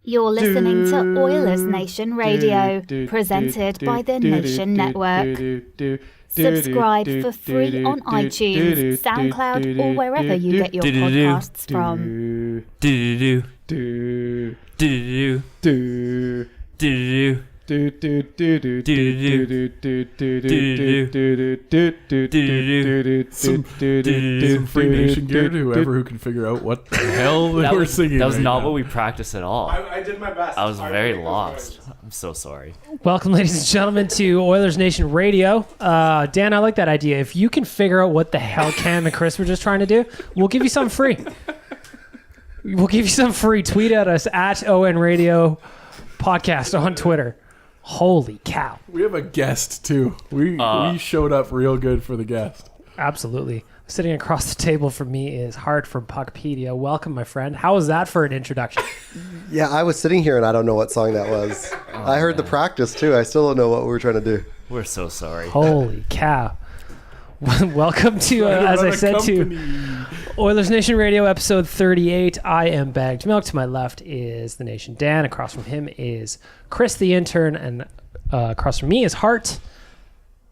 You're listening to Oilersnation Radio, presented by the Nation Network. Subscribe for free on iTunes, SoundCloud, or wherever you get your podcasts from. Some Free Nation gear to whoever who can figure out what the hell they were singing. That was right not now. what we practiced at all. I did my best. I was very lost. I'm so sorry. Welcome, ladies and gentlemen, to Oilersnation Radio. Dan, I like that idea. If you can figure out what the hell Cam and Chris were just trying to do, we'll give you something free. We'll give you some free. Tweet at us at ON Radio Podcast on Twitter. Holy cow. We have a guest, too. We showed up real good for the guest. Absolutely. Sitting across the table from me is Hart from PuckPedia. Welcome, my friend. How was that for an introduction? Yeah, I was sitting here and I don't know what song that was. I heard the practice, too. I still don't know what we were trying to do. We're so sorry. Holy cow. Welcome to, as I said, to Oilers Nation Radio, episode 38. I am Bagged Milk. To my left is the Nation Dan. Across from him is Chris the Intern. And across from me is Hart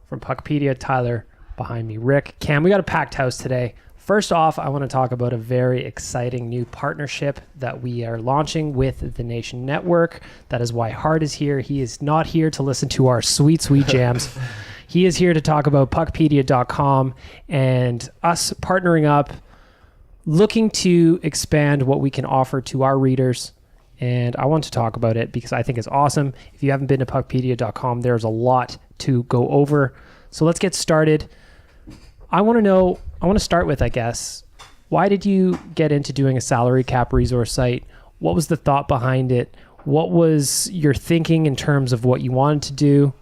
from PuckPedia. Tyler behind me, Rick. Cam, we got a packed house today. First off, I want to talk about a very exciting new partnership that we are launching with the Nation Network. That is why Hart is here. He is not here to listen to our sweet, sweet jams. He is here to talk about PuckPedia.com and us partnering up, looking to expand what we can offer to our readers. And I want to talk about it because I think it's awesome. If you haven't been to PuckPedia.com, there's a lot to go over. So let's get started. I want to start with, I guess, why did you get into doing a salary cap resource site? What was the thought behind it? What was your thinking in terms of what you wanted to do?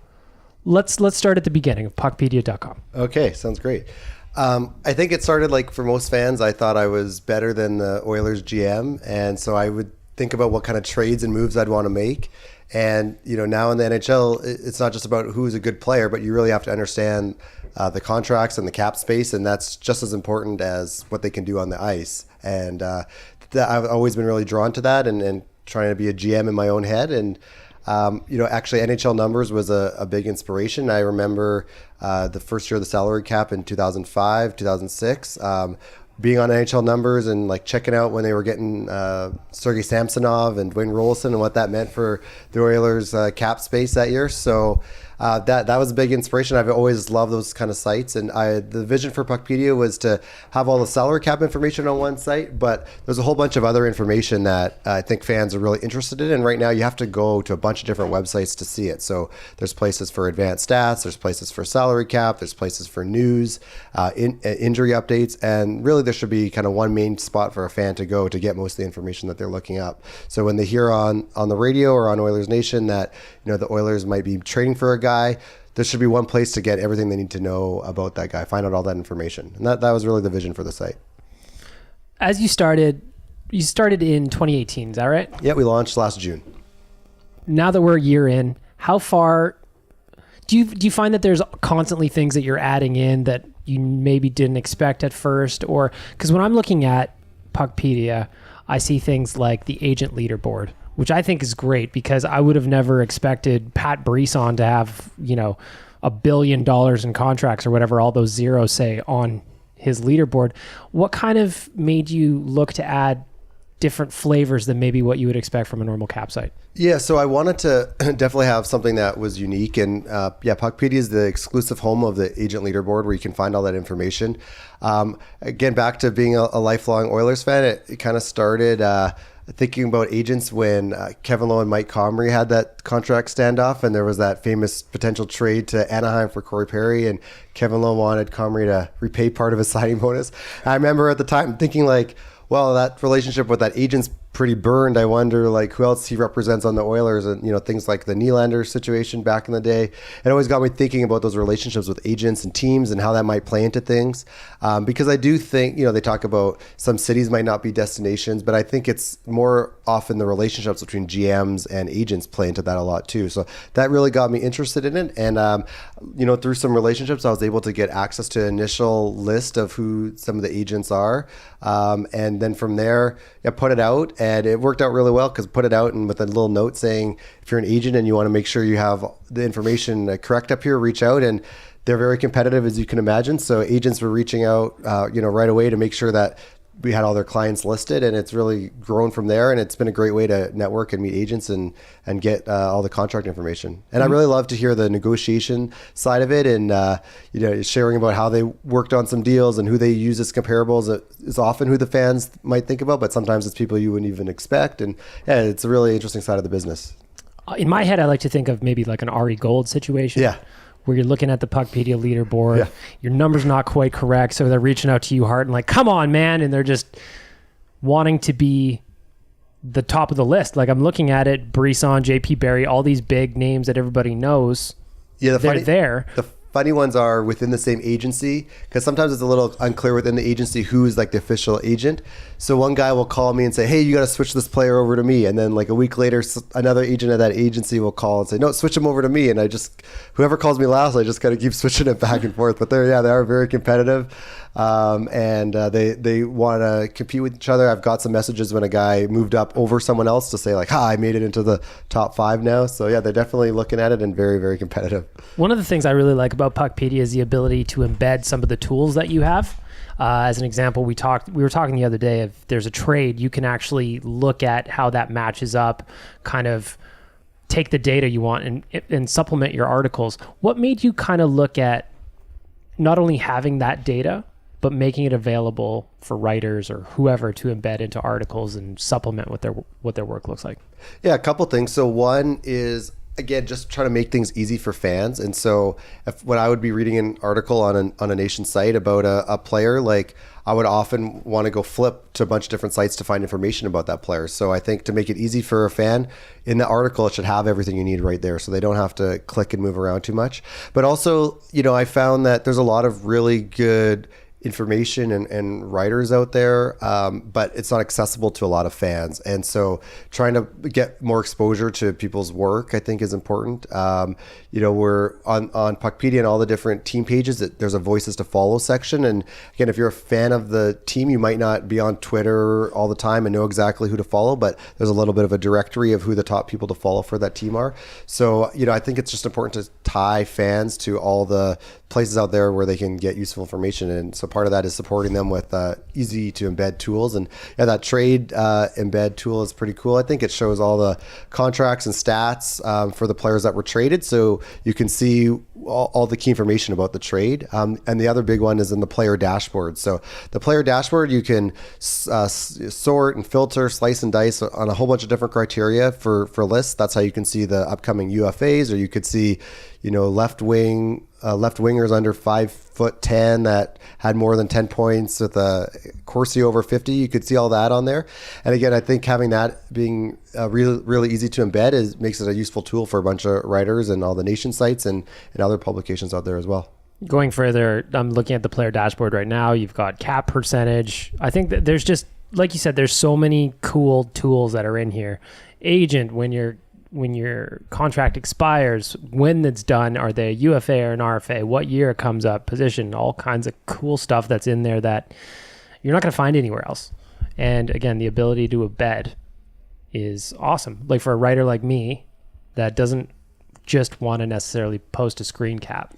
Let's start at the beginning of PuckPedia.com. Okay, sounds great. I think it started like for most fans, I thought I was better than the Oilers GM. And so I would think about what kind of trades and moves I'd want to make. And, now in the NHL, it's not just about who's a good player, but you really have to understand the contracts and the cap space. And that's just as important as what they can do on the ice. And I've always been really drawn to that and trying to be a GM in my own head. And actually NHL numbers was a big inspiration. I remember the first year of the salary cap in 2005, 2006, being on NHL numbers and like checking out when they were getting Sergei Samsonov and Dwayne Rolison and what that meant for the Oilers cap space that year. So that was a big inspiration. I've always loved those kind of sites. And the vision for PuckPedia was to have all the salary cap information on one site, but there's a whole bunch of other information that I think fans are really interested in. And right now you have to go to a bunch of different websites to see it. So there's places for advanced stats, there's places for salary cap, there's places for news, injury updates, and really there should be kind of one main spot for a fan to go to get most of the information that they're looking up. So when they hear on the radio or on Oilers Nation that the Oilers might be trading for a guy, there should be one place to get everything they need to know about that guy, find out all that information. And that was really the vision for the site. As you started in 2018, is that right? Yeah, we launched last June. Now that we're a year in, how far do you find that there's constantly things that you're adding in that you maybe didn't expect at first? Or because when I'm looking at PuckPedia, I see things like the agent leaderboard, which I think is great because I would have never expected Pat Brisson to have, $1 billion in contracts or whatever all those zeros say on his leaderboard. What kind of made you look to add different flavors than maybe what you would expect from a normal cap site? Yeah, so I wanted to definitely have something that was unique. And PuckPedia is the exclusive home of the agent leaderboard where you can find all that information. Again, back to being a lifelong Oilers fan, it kind of started thinking about agents when Kevin Lowe and Mike Comrie had that contract standoff, and there was that famous potential trade to Anaheim for Corey Perry, and Kevin Lowe wanted Comrie to repay part of his signing bonus. I remember at the time thinking like, well, that relationship with that agent's pretty burned. I wonder like who else he represents on the Oilers, and things like the Nylander situation back in the day. It always got me thinking about those relationships with agents and teams and how that might play into things. Because I do think they talk about some cities might not be destinations, but I think it's more often the relationships between GMs and agents play into that a lot too. So that really got me interested in it. And through some relationships, I was able to get access to an initial list of who some of the agents are, and then from there, I put it out. and it worked out really well because put it out and with a little note saying if you're an agent and you want to make sure you have the information correct up here, reach out. And they're very competitive, as you can imagine. So agents were reaching out, right away to make sure that we had all their clients listed, and it's really grown from there. And it's been a great way to network and meet agents and get all the contract information. And I really love to hear the negotiation side of it, and sharing about how they worked on some deals and who they use as comparables. It's often who the fans might think about, but sometimes it's people you wouldn't even expect. And yeah, it's a really interesting side of the business. In my head, I like to think of maybe like an Ari Gold situation. Yeah. Where you're looking at the PuckPedia leaderboard, your number's not quite correct, so they're reaching out to you, Hart, and like, come on, man, and they're just wanting to be the top of the list. Like I'm looking at it, Brisson, JP Barry, all these big names that everybody knows. Yeah, they're there. The funny ones are within the same agency, because sometimes it's a little unclear within the agency who's like the official agent. So one guy will call me and say, hey, you got to switch this player over to me. And then like a week later, another agent at that agency will call and say, no, switch him over to me. And whoever calls me last, I just got to keep switching it back and forth. But they are very competitive. And they want to compete with each other. I've got some messages when a guy moved up over someone else to say like, I made it into the top 5 now. So yeah, they're definitely looking at it and very, very competitive. One of the things I really like about PuckPedia is the ability to embed some of the tools that you have. As an example, we were talking the other day, if there's a trade, you can actually look at how that matches up, kind of take the data you want and supplement your articles. What made you kind of look at not only having that data, but making it available for writers or whoever to embed into articles and supplement what their work looks like? Yeah, a couple things. So one is, again, just trying to make things easy for fans. And so when I would be reading an article on a nation site about a player, like I would often want to go flip to a bunch of different sites to find information about that player. So I think to make it easy for a fan, in the article, it should have everything you need right there so they don't have to click and move around too much. But also, I found that there's a lot of really good information and writers out there, but it's not accessible to a lot of fans. And so trying to get more exposure to people's work, I think, is important. We're on PuckPedia and all the different team pages, there's a voices to follow section. And again, if you're a fan of the team, you might not be on Twitter all the time and know exactly who to follow, but there's a little bit of a directory of who the top people to follow for that team are. So, I think it's just important to tie fans to all the places out there where they can get useful information. And so part of that is supporting them with easy to embed tools. And that trade embed tool is pretty cool. I think it shows all the contracts and stats for the players that were traded. So you can see all the key information about the trade. And the other big one is in the player dashboard. So the player dashboard, you can sort and filter, slice and dice on a whole bunch of different criteria for lists. That's how you can see the upcoming UFAs, or you could see, left wingers under 5'10" that had more than 10 points with a Corsi over 50. You could see all that on there. And again, I think having that being really, really easy to embed makes it a useful tool for a bunch of writers and all the nation sites and other publications out there as well. Going further, I'm looking at the player dashboard right now. You've got cap percentage. I think that there's just, like you said, there's so many cool tools that are in here. Agent, when your contract expires, when it's done, are they a UFA or an RFA, what year it comes up, position, all kinds of cool stuff that's in there that you're not going to find anywhere else. And again, the ability to embed is awesome. Like for a writer like me that doesn't just want to necessarily post a screen cap,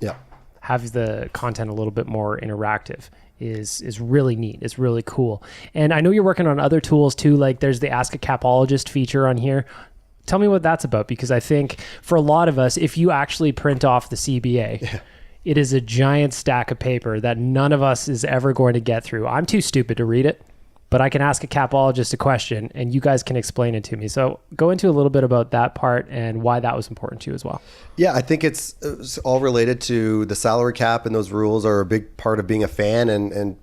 have the content a little bit more interactive is really neat. It's really cool. And I know you're working on other tools too, like there's the Ask a Capologist feature on here. Tell me what that's about, because I think for a lot of us, if you actually print off the CBA, it is a giant stack of paper that none of us is ever going to get through. I'm too stupid to read it, but I can ask a capologist a question and you guys can explain it to me. So go into a little bit about that part and why that was important to you as well. Yeah, I think it's all related to the salary cap, and those rules are a big part of being a fan and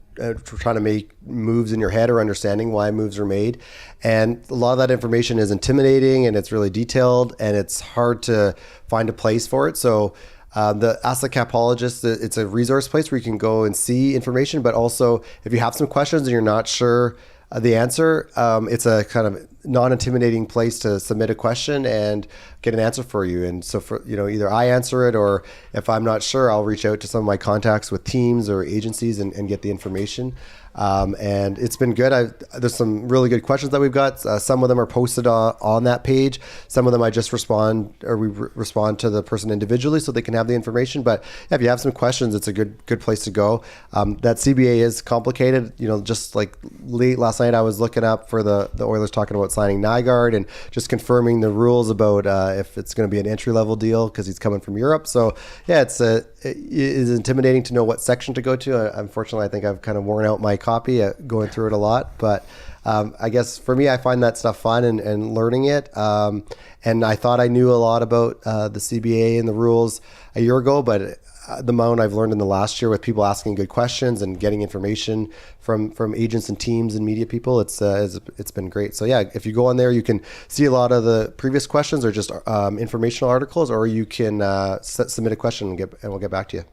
trying to make moves in your head or understanding why moves are made. And a lot of that information is intimidating and it's really detailed and it's hard to find a place for it. So the Ask the Capologist, it's a resource place where you can go and see information, but also if you have some questions and you're not sure the answer, it's a kind of non-intimidating place to submit a question and get an answer for you. And so for, either I answer it, or if I'm not sure, I'll reach out to some of my contacts with teams or agencies and get the information. And it's been good. There's some really good questions that we've got. Some of them are posted on that page. Some of them I just respond to the person individually so they can have the information. But yeah, if you have some questions, it's a good place to go. That CBA is complicated. Just like late last night, I was looking up for the Oilers talking about signing Nygard and just confirming the rules about if it's going to be an entry-level deal because he's coming from Europe. So yeah, it is intimidating to know what section to go to. Unfortunately, I think I've kind of worn out my copy going through it a lot. But I guess for me, I find that stuff fun and learning it. And I thought I knew a lot about the CBA and the rules a year ago, but the amount I've learned in the last year with people asking good questions and getting information from agents and teams and media people, it's been great. So yeah, if you go on there, you can see a lot of the previous questions or just informational articles, or you can submit a question and we'll get back to you.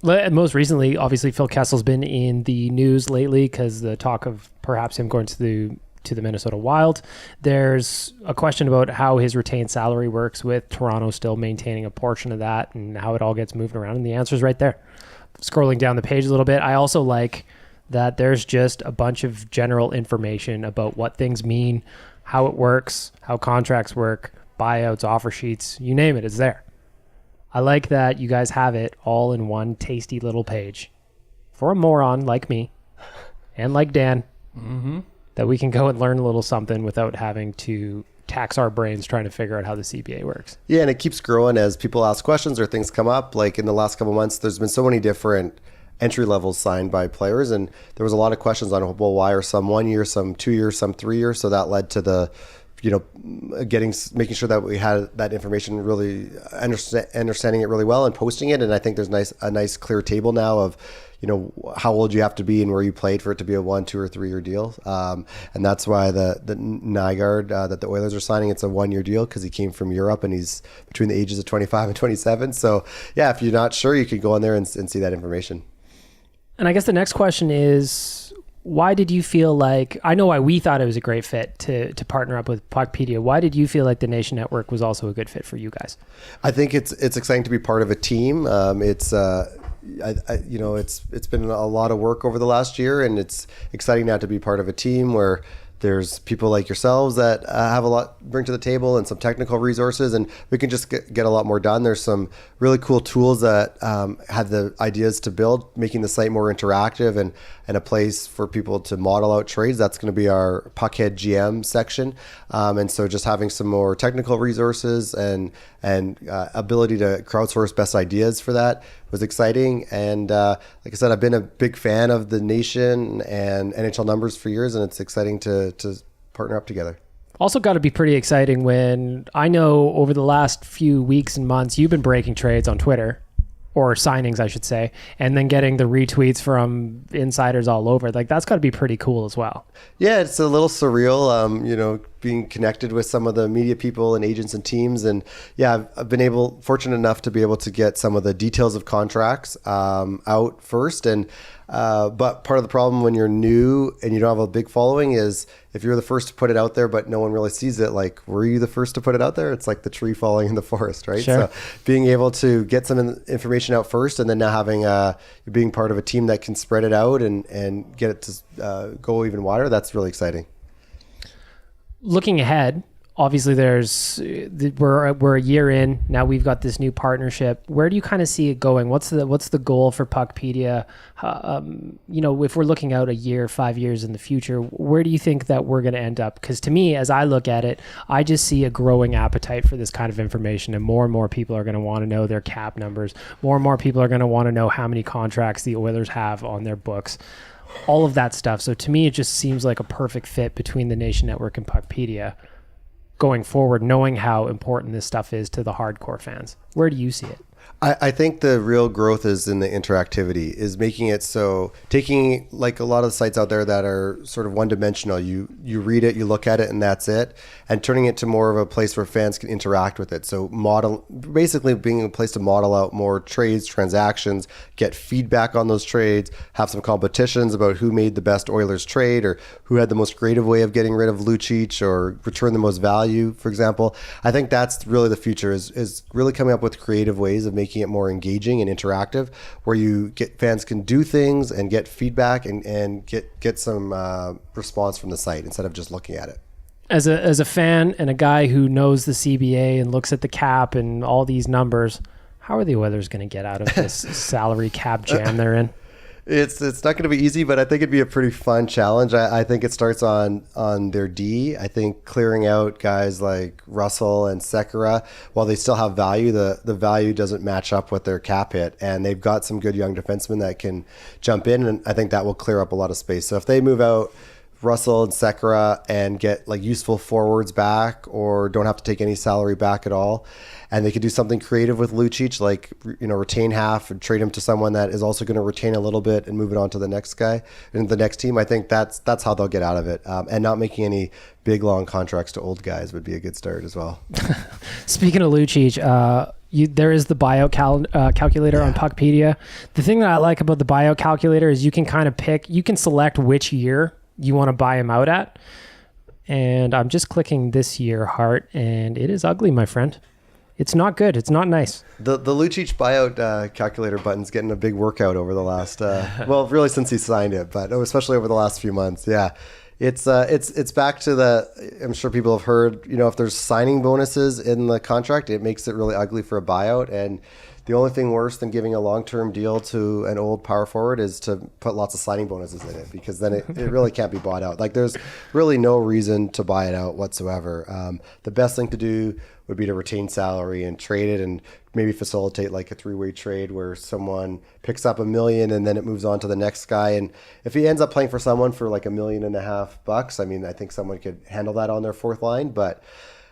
Most recently, obviously, Phil Kessel's been in the news lately because the talk of perhaps him going to the Minnesota Wild. There's a question about how his retained salary works with Toronto still maintaining a portion of that and how it all gets moved around. And the answer is right there. Scrolling down the page a little bit, I also like that there's just a bunch of general information about what things mean, how it works, how contracts work, buyouts, offer sheets, you name it, it's there. I like that you guys have it all in one tasty little page for a moron like me and like Dan, that we can go and learn a little something without having to tax our brains trying to figure out how the CBA works. Yeah, and it keeps growing as people ask questions or things come up. Like in the last couple of months, there's been so many different entry levels signed by players, and there was a lot of questions on, well, why are some 1 year, some 2 years, some 3 years? So that led to the making sure that we had that information, really understanding it really well and posting it. And I think there's a nice clear table now of, how old you have to be and where you played for it to be a 1, 2, or 3 year deal. And that's why the Nygard that the Oilers are signing, it's a 1 year deal because he came from Europe and he's between the ages of 25 and 27. So yeah, if you're not sure, you could go on there and see that information. And I guess the next question is, why did you feel like, I know why we thought it was a great fit to partner up with PuckPedia. Why did you feel like the Nation Network was also a good fit for you guys? I think it's exciting to be part of a team. It's been a lot of work over the last year, and it's exciting now to be part of a team where there's people like yourselves that have a lot bring to the table and some technical resources, and we can just get a lot more done. There's some really cool tools that had the ideas to build, making the site more interactive and a place for people to model out trades. That's going to be our Puckhead GM section. And so just having some more technical resources and ability to crowdsource best ideas for that was exciting. And like I said, I've been a big fan of the Nation and NHL numbers for years, and it's exciting to partner up together. Also got to be pretty exciting when I know over the last few weeks and months, you've been breaking trades on Twitter, or signings, I should say, and then getting the retweets from insiders all over. Like, that's got to be pretty cool as well. Yeah, it's a little surreal, being connected with some of the media people and agents and teams. And yeah, I've been fortunate enough to be able to get some of the details of contracts out first. And but part of the problem when you're new and you don't have a big following is if you're the first to put it out there, but no one really sees it, like, were you the first to put it out there? It's like the tree falling in the forest, right? Sure. So being able to get some information out first, and then now having being part of a team that can spread it out and get it to go even wider, that's really exciting. Looking ahead, obviously we're a year in now. We've got this new partnership. Where do you kind of see it going? What's the goal for PuckPedia? If we're looking out a year, 5 years in the future, where do you think that we're going to end up? Because to me, as I look at it, I just see a growing appetite for this kind of information, and more people are going to want to know their cap numbers. More and more people are going to want to know how many contracts the Oilers have on their books. All of that stuff. So to me, it just seems like a perfect fit between the Nation Network and PuckPedia going forward, knowing how important this stuff is to the hardcore fans. Where do you see it? I think the real growth is in the interactivity, is making it so, taking like a lot of the sites out there that are sort of one-dimensional, you read it, you look at it, and that's it, and turning it to more of a place where fans can interact with it. So basically being a place to model out more trades, transactions, get feedback on those trades, have some competitions about who made the best Oilers trade or who had the most creative way of getting rid of Lucic or return the most value, for example. I think that's really the future, is really coming up with creative ways of of making it more engaging and interactive, where fans can do things and get feedback and get some response from the site instead of just looking at it. As a fan and a guy who knows the CBA and looks at the cap and all these numbers, how are the Oilers going to get out of this salary cap jam they're in? It's not going to be easy, but I think it'd be a pretty fun challenge. I think it starts on their D. I think clearing out guys like Russell and Sekera, while they still have value, the value doesn't match up with their cap hit. And they've got some good young defensemen that can jump in, and I think that will clear up a lot of space. So if they move out Russell and Sekera and get like useful forwards back, or don't have to take any salary back at all, and they could do something creative with Lucic, like, you know, retain half and trade him to someone that is also going to retain a little bit and move it on to the next guy and the next team. I think that's how they'll get out of it. And not making any big long contracts to old guys would be a good start as well. Speaking of Lucic, there is the buyout calculator on PuckPedia. The thing that I like about the buyout calculator is you can kind of you can select which year you want to buy him out at. And I'm just clicking this year, Hart, and it is ugly, my friend. It's not good. It's not nice. The Lucic buyout calculator button's getting a big workout over the last, well, really since he signed it, but especially over the last few months. Yeah, it's back to I'm sure people have heard, you know, if there's signing bonuses in the contract, it makes it really ugly for a buyout. And the only thing worse than giving a long-term deal to an old power forward is to put lots of signing bonuses in it, because then it really can't be bought out. Like, there's really no reason to buy it out whatsoever. The best thing to do would be to retain salary and trade it, and maybe facilitate like a three-way trade where someone picks up $1 million and then it moves on to the next guy. And if he ends up playing for someone for like $1.5 million, I mean, I think someone could handle that on their fourth line, but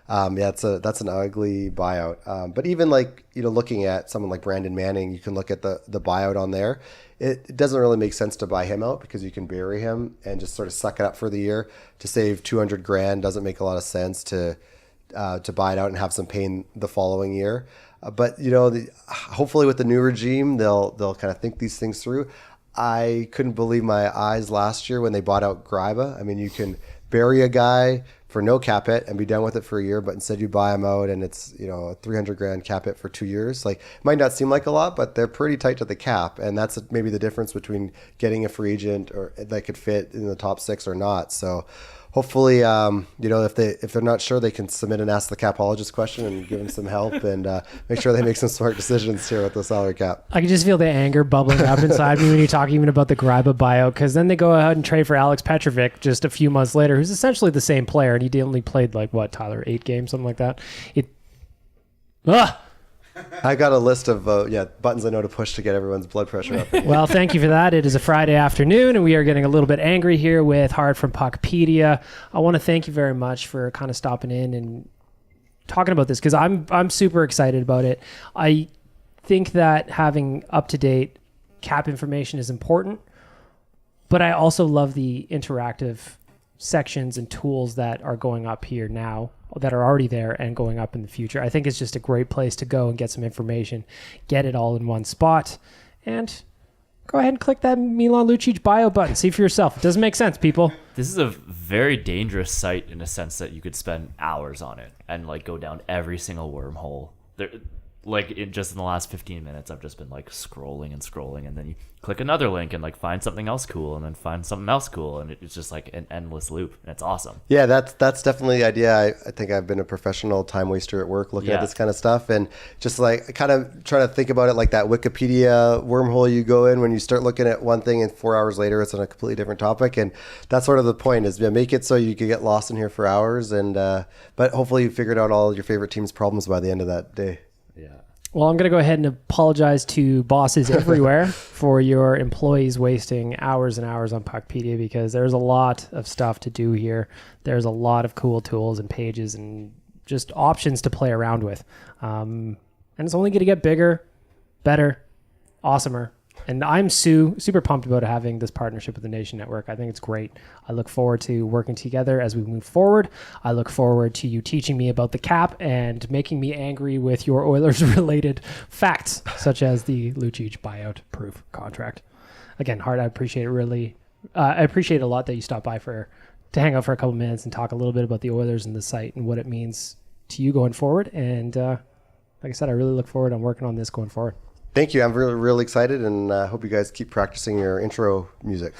that's an ugly buyout. But even like, you know, looking at someone like Brandon Manning, you can look at the buyout on there. It doesn't really make sense to buy him out, because you can bury him and just sort of suck it up for the year. To save $200,000 doesn't make a lot of sense to buy it out and have some pain the following year. But, you know, hopefully with the new regime, they'll kind of think these things through. I couldn't believe my eyes last year when they bought out Greiba. I mean, you can bury a guy for no cap hit and be done with it for a year, but instead you buy him out and it's, you know, a $300,000 cap hit for 2 years. Like, it might not seem like a lot, but they're pretty tight to the cap, and that's maybe the difference between getting a free agent or that could fit in the top six or not. So hopefully, you know, if they're not sure, they can submit an Ask the Capologist question and give them some help and make sure they make some smart decisions here with the salary cap. I can just feel the anger bubbling up inside me when you talk even about the Greiba buyout, because then they go ahead and trade for Alex Petrovic just a few months later, who's essentially the same player, and he only played like, what, Tyler, 8 games, something like that. I got a list of buttons I know to push to get everyone's blood pressure up. Well, thank you for that. It is a Friday afternoon, and we are getting a little bit angry here with Hart from PuckPedia. I want to thank you very much for kind of stopping in and talking about this, because I'm super excited about it. I think that having up-to-date cap information is important, but I also love the interactive sections and tools that are going up here now, that are already there and going up in the future. I think it's just a great place to go and get some information, get it all in one spot, and go ahead and click that Milan Lucic bio button. See for yourself. It doesn't make sense, people. This is a very dangerous site in a sense that you could spend hours on it and like go down every single wormhole. Just in the last 15 minutes, I've just been like scrolling, and then you click another link and like find something else cool, and then find something else cool, and it's just like an endless loop, and it's awesome. Yeah, that's definitely the idea. I think I've been a professional time waster at work looking at this kind of stuff, and just like kind of trying to think about it like that Wikipedia wormhole you go in when you start looking at one thing, and 4 hours later it's on a completely different topic. And that's sort of the point, is make it so you can get lost in here for hours, and but hopefully you figured out all your favorite team's problems by the end of that day. Yeah. Well, I'm going to go ahead and apologize to bosses everywhere for your employees wasting hours and hours on PuckPedia, because there's a lot of stuff to do here. There's a lot of cool tools and pages and just options to play around with. And it's only going to get bigger, better, awesomer. And I'm super pumped about having this partnership with the Nation Network. I think it's great. I look forward to working together as we move forward. I look forward to you teaching me about the cap and making me angry with your Oilers-related facts, such as the Lucic buyout-proof contract. Again, Hart, I appreciate it really. I appreciate a lot that you stopped by to hang out for a couple minutes and talk a little bit about the Oilers and the site and what it means to you going forward. And like I said, I really look forward to working on this going forward. Thank you. I'm really, really excited, and I hope you guys keep practicing your intro music.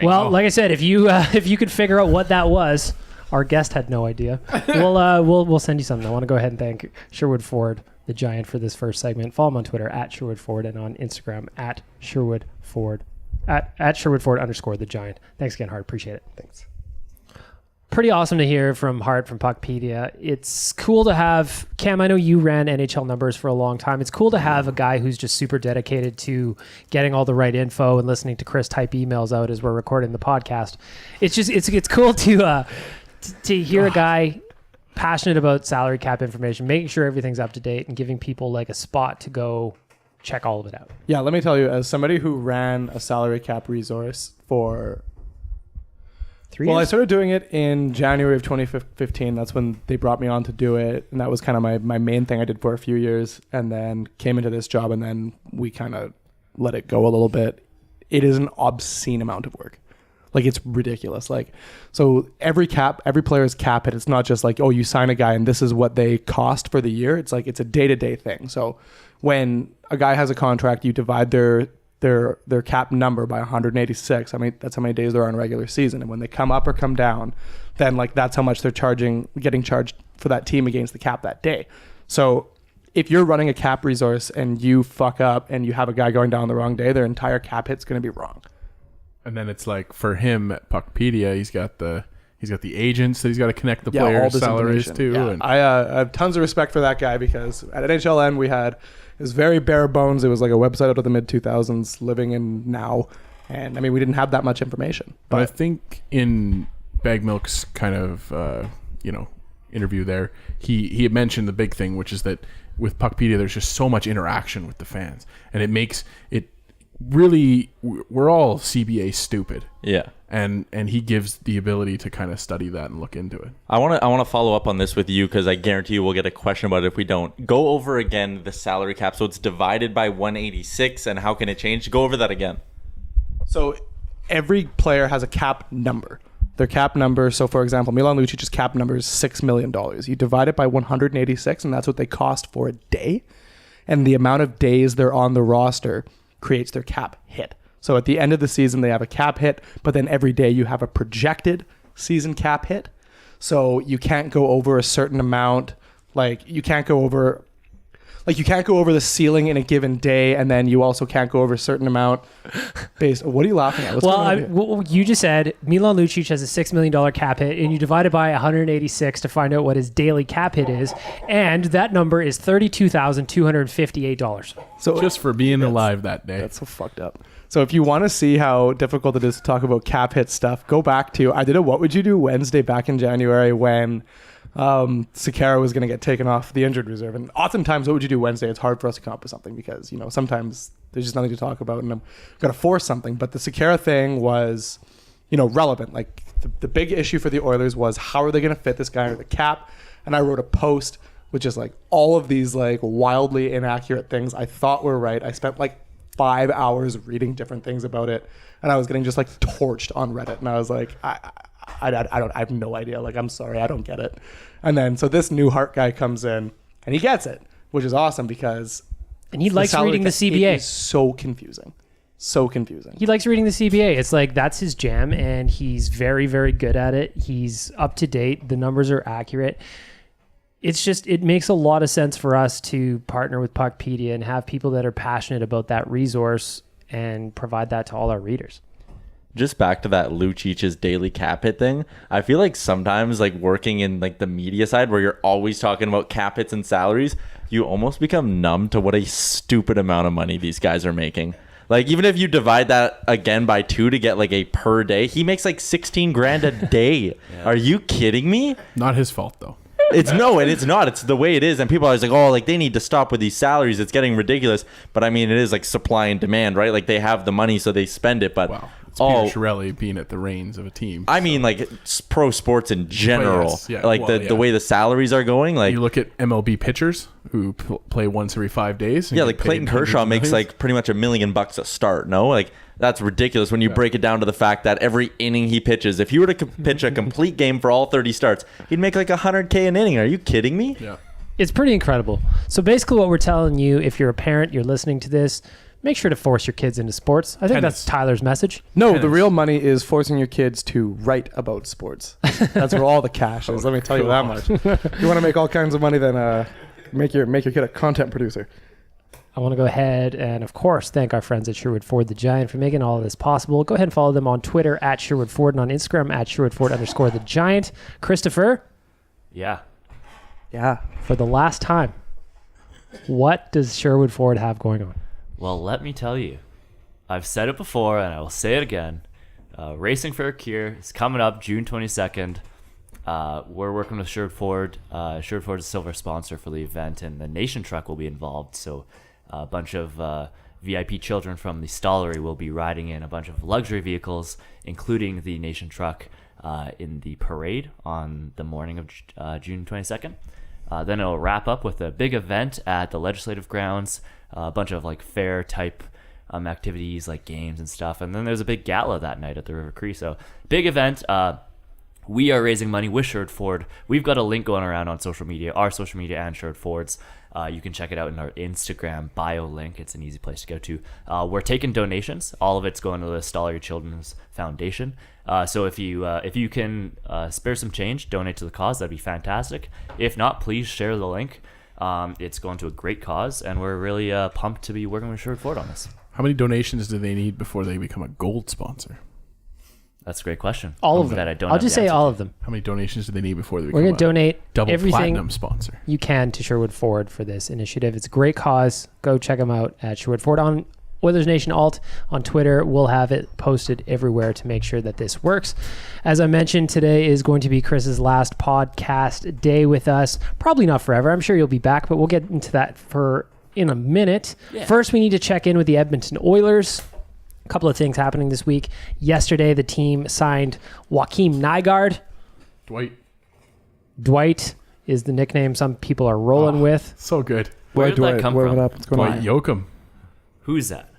Well, like I said, if you could figure out what that was, our guest had no idea. We'll send you something. I want to go ahead and thank Sherwood Ford, the Giant, for this first segment. Follow him on Twitter at Sherwood Ford and on Instagram at Sherwood Ford at Sherwood Ford _ the Giant. Thanks again, Hart. Appreciate it. Thanks. Pretty awesome to hear from Hart from PuckPedia. It's cool to have Cam. I know you ran NHL numbers for a long time. It's cool to have a guy who's just super dedicated to getting all the right info and listening to Chris type emails out as we're recording the podcast. It's cool to hear a guy passionate about salary cap information, making sure everything's up to date, and giving people like a spot to go check all of it out. Yeah, let me tell you, as somebody who ran a salary cap resource for 3 years? I started doing it in January of 2015. That's when they brought me on to do it. And that was kind of my main thing I did for a few years, and then came into this job, and then we kind of let it go a little bit. It is an obscene amount of work. Like, it's ridiculous. Like, so every player's cap hit, it's not just like, oh, you sign a guy and this is what they cost for the year. It's like, it's a day-to-day thing. So when a guy has a contract, you divide their cap number by 186. I mean, that's how many days they're on regular season. And when they come up or come down, then like that's how much they're getting charged for that team against the cap that day. So if you're running a cap resource and you fuck up and you have a guy going down the wrong day, their entire cap hit's going to be wrong. And then it's like for him at PuckPedia, he's got the agents that he's got to connect the players' salaries to. Yeah. And I have tons of respect for that guy, because at NHLN it was very bare bones. It was like a website out of the mid 2000s, living in now. And I mean, we didn't have that much information. But I think in Bag Milk's kind of, interview there, he had mentioned the big thing, which is that with PuckPedia, there's just so much interaction with the fans, and it makes it really, we're all CBA stupid. Yeah. And he gives the ability to kind of study that and look into it. I want to follow up on this with you, because I guarantee you we'll get a question about it if we don't. Go over again the salary cap. So it's divided by 186, and how can it change? Go over that again. So every player has a cap number. Their cap number, so for example, Milan Lucic's cap number is $6 million. You divide it by 186, and that's what they cost for a day. And the amount of days they're on the roster creates their cap hit. So at the end of the season, they have a cap hit, but then every day you have a projected season cap hit. So you can't go over a certain amount. You can't go over the ceiling in a given day, and then you also can't go over a certain amount based. What are you laughing at? Well, you just said Milan Lucic has a $6 million cap hit, and you divide it by 186 to find out what his daily cap hit is, and that number is $32,258. So just for being alive that day. That's so fucked up. So if you want to see how difficult it is to talk about cap hit stuff, go back to, I did a What Would You Do Wednesday back in January when Sekera was going to get taken off the injured reserve. And oftentimes, What Would You Do Wednesday, it's hard for us to come up with something because, sometimes there's just nothing to talk about and I'm going to force something. But the Sekera thing was, relevant. Like the big issue for the Oilers was, how are they going to fit this guy under the cap? And I wrote a post with just like all of these like wildly inaccurate things I thought were right. I spent like 5 hours reading different things about it, and I was getting just like torched on Reddit, and I was like, I have no idea. Like, I'm sorry, I don't get it. And then so this new Hart guy comes in and he gets it, which is awesome because he likes reading the CBA. It is so confusing. He likes reading the CBA. It's like that's his jam, and he's very, very good at it. He's up to date. The numbers are accurate. It's just, it makes a lot of sense for us to partner with PuckPedia and have people that are passionate about that resource and provide that to all our readers. Just back to that Lucic's daily cap hit thing. I feel like sometimes like working in like the media side where you're always talking about cap hits and salaries, you almost become numb to what a stupid amount of money these guys are making. Like, even if you divide that again by 2 to get like a per day, he makes like 16 grand a day. Yeah. Are you kidding me? Not his fault though. It's not. It's the way it is. And people are always like, oh, like they need to stop with these salaries. It's getting ridiculous. But I mean, it is like supply and demand, right? Like they have the money, so they spend it. But wow. It's Peter Chiarelli being at the reins of a team. I mean, like pro sports in general, yes. Yeah. Like the way the salaries are going. Like you look at MLB pitchers who play once every 5 days. Yeah, like Clayton Kershaw makes like pretty much $1 million a start. No, like that's ridiculous when you break it down to the fact that every inning he pitches, if you were to pitch a complete game for all 30 starts, he'd make like $100K an inning. Are you kidding me? Yeah. It's pretty incredible. So basically what we're telling you, if you're a parent, you're listening to this, make sure to force your kids into sports. I think that's Tyler's message. No, the real money is forcing your kids to write about sports. That's where all the cash is. Let me tell you that much. If you want to make all kinds of money, then make your kid a content producer. I want to go ahead and, of course, thank our friends at Sherwood Ford the Giant for making all of this possible. Go ahead and follow them on Twitter at Sherwood Ford and on Instagram at SherwoodFord_the Giant. Christopher? Yeah. Yeah. For the last time, what does Sherwood Ford have going on? Well, let me tell you. I've said it before, and I will say it again. Racing for a Cure is coming up June 22nd. We're working with Sherwood Ford. Sherwood Ford is a silver sponsor for the event, and the Nation Truck will be involved. So a bunch of VIP children from the Stollery will be riding in a bunch of luxury vehicles, including the Nation Truck, in the parade on the morning of June 22nd. Then it'll wrap up with a big event at the Legislative Grounds, a bunch of like fair type activities like games and stuff. And then there's a big gala that night at the River Cree. So big event. We are raising money with Sherwood Ford. We've got a link going around on social media, our social media and Sherwood Ford's. You can check it out in our Instagram bio link. It's an easy place to go to. We're taking donations. All of it's going to the Stollery Children's Foundation. So if you can spare some change, donate to the cause. That'd be fantastic. If not, please share the link. It's going to a great cause, and we're really pumped to be working with Sherwood Ford on this. How many donations do they need before they become a gold sponsor? That's a great question. All of them. That I don't I'll have just the say answer all to. of them. How many donations do they need before they become We're going to donate double everything platinum sponsor? you can to Sherwood Ford for this initiative. It's a great cause. Go check them out at Sherwood Ford on Oilers Nation Alt on Twitter. We'll have it posted everywhere to make sure that this works. As I mentioned, today is going to be Chris's last podcast day with us. Probably not forever. I'm sure you'll be back, but we'll get into that in a minute. Yeah. First, we need to check in with the Edmonton Oilers. A couple of things happening this week. Yesterday, the team signed Joakim Nygard. Dwight is the nickname some people are rolling with. So good. Where did that come from? What's going on? Dwight Joakim. Who's that?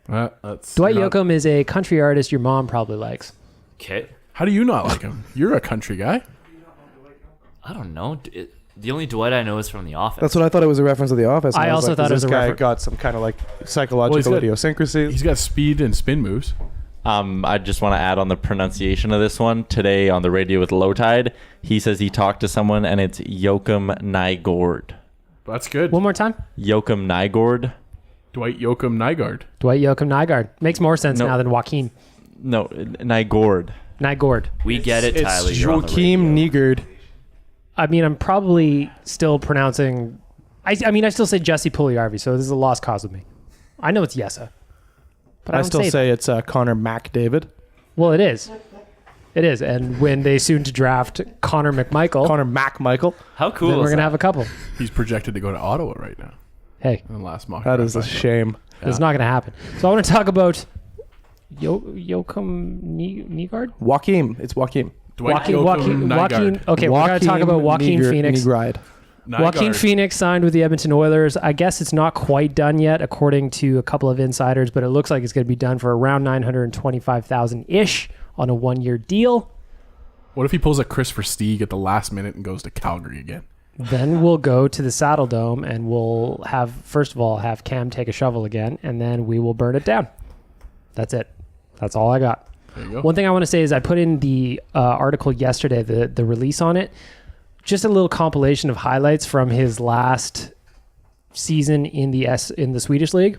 Dwight Yoakam is a country artist your mom probably likes. Okay. How do you not like him? You're a country guy. I don't know. The only Dwight I know is from The Office. That's what I thought it was a reference to The Office. I also thought it was a this guy reference. got some kind of like psychological idiosyncrasies. He's got speed and spin moves. I just want to add on the pronunciation of this one. Today on the radio with Low Tide, he says he talked to someone and it's Joakim Nygard. That's good. One more time. Joakim Nygard. Dwight Joakim Nygard. Dwight Joakim Nygard. Makes more sense now than Joaquin. No, Nygard. Nygard. We get it, Tyler. It's You're on the Joakim radio. Nygard. I mean, I'm probably still pronouncing... I mean, I still say Jesse Pugliarvi, so this is a lost cause with me. I know it's Yessa. But I still say it's Connor McDavid. Well, it is. It is. And when they soon to draft Connor McMichael... Connor McMichael. How cool then is we're going to that? have a couple. He's projected to go to Ottawa right now. Hey. In the last mock That draft is a I saw. shame. It's not going to happen. So I want to talk about Joakim Nygard? Joakim. It's Joakim. Dwight Joakim Nygard. Okay, we're going to talk about Joaquin Phoenix. Nygard. Joaquin Phoenix signed with the Edmonton Oilers. I guess it's not quite done yet, according to a couple of insiders, but it looks like it's going to be done for around $925,000-ish on a one-year deal. What if he pulls a Chris Versteeg at the last minute and goes to Calgary again? Then we'll go to the Saddle Dome and we'll first of all have Cam take a shovel again, and then we will burn it down. That's it. That's all I got. There you go. One thing I want to say is I put in the article yesterday, the release on it, just a little compilation of highlights from his last season in the Swedish league.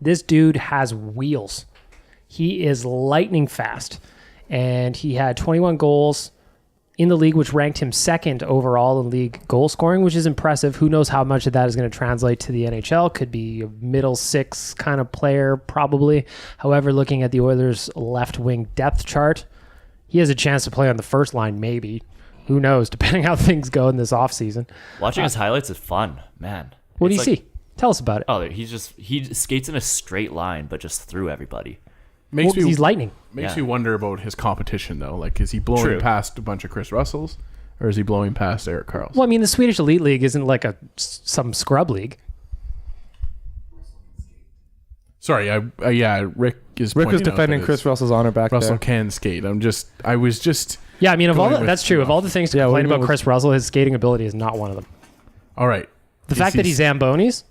This dude has wheels. He is lightning fast, and he had 21 goals in the league, which ranked him second overall in league goal scoring, which is impressive. Who knows how much of that is going to translate to the NHL? Could be a middle six kind of player, probably. However, looking at the Oilers' left wing depth chart, he has a chance to play on the first line, maybe. Who knows, depending how things go in this offseason. Watching his highlights is fun, man. What do you see? Tell us about it. Oh, he skates in a straight line, but just through everybody. He's lightning. Makes me wonder about his competition, though. Like, is he blowing past a bunch of Chris Russells, or is he blowing past Erik Karlsson? Well, I mean, the Swedish Elite League isn't like some scrub league. Sorry, Rick is defending Chris Russell's honor back Russell there. can skate. I was just... Yeah, I mean, That's true. Of all the things to complain about Chris Russell, his skating ability is not one of them. All right. The fact that he's Zambonis,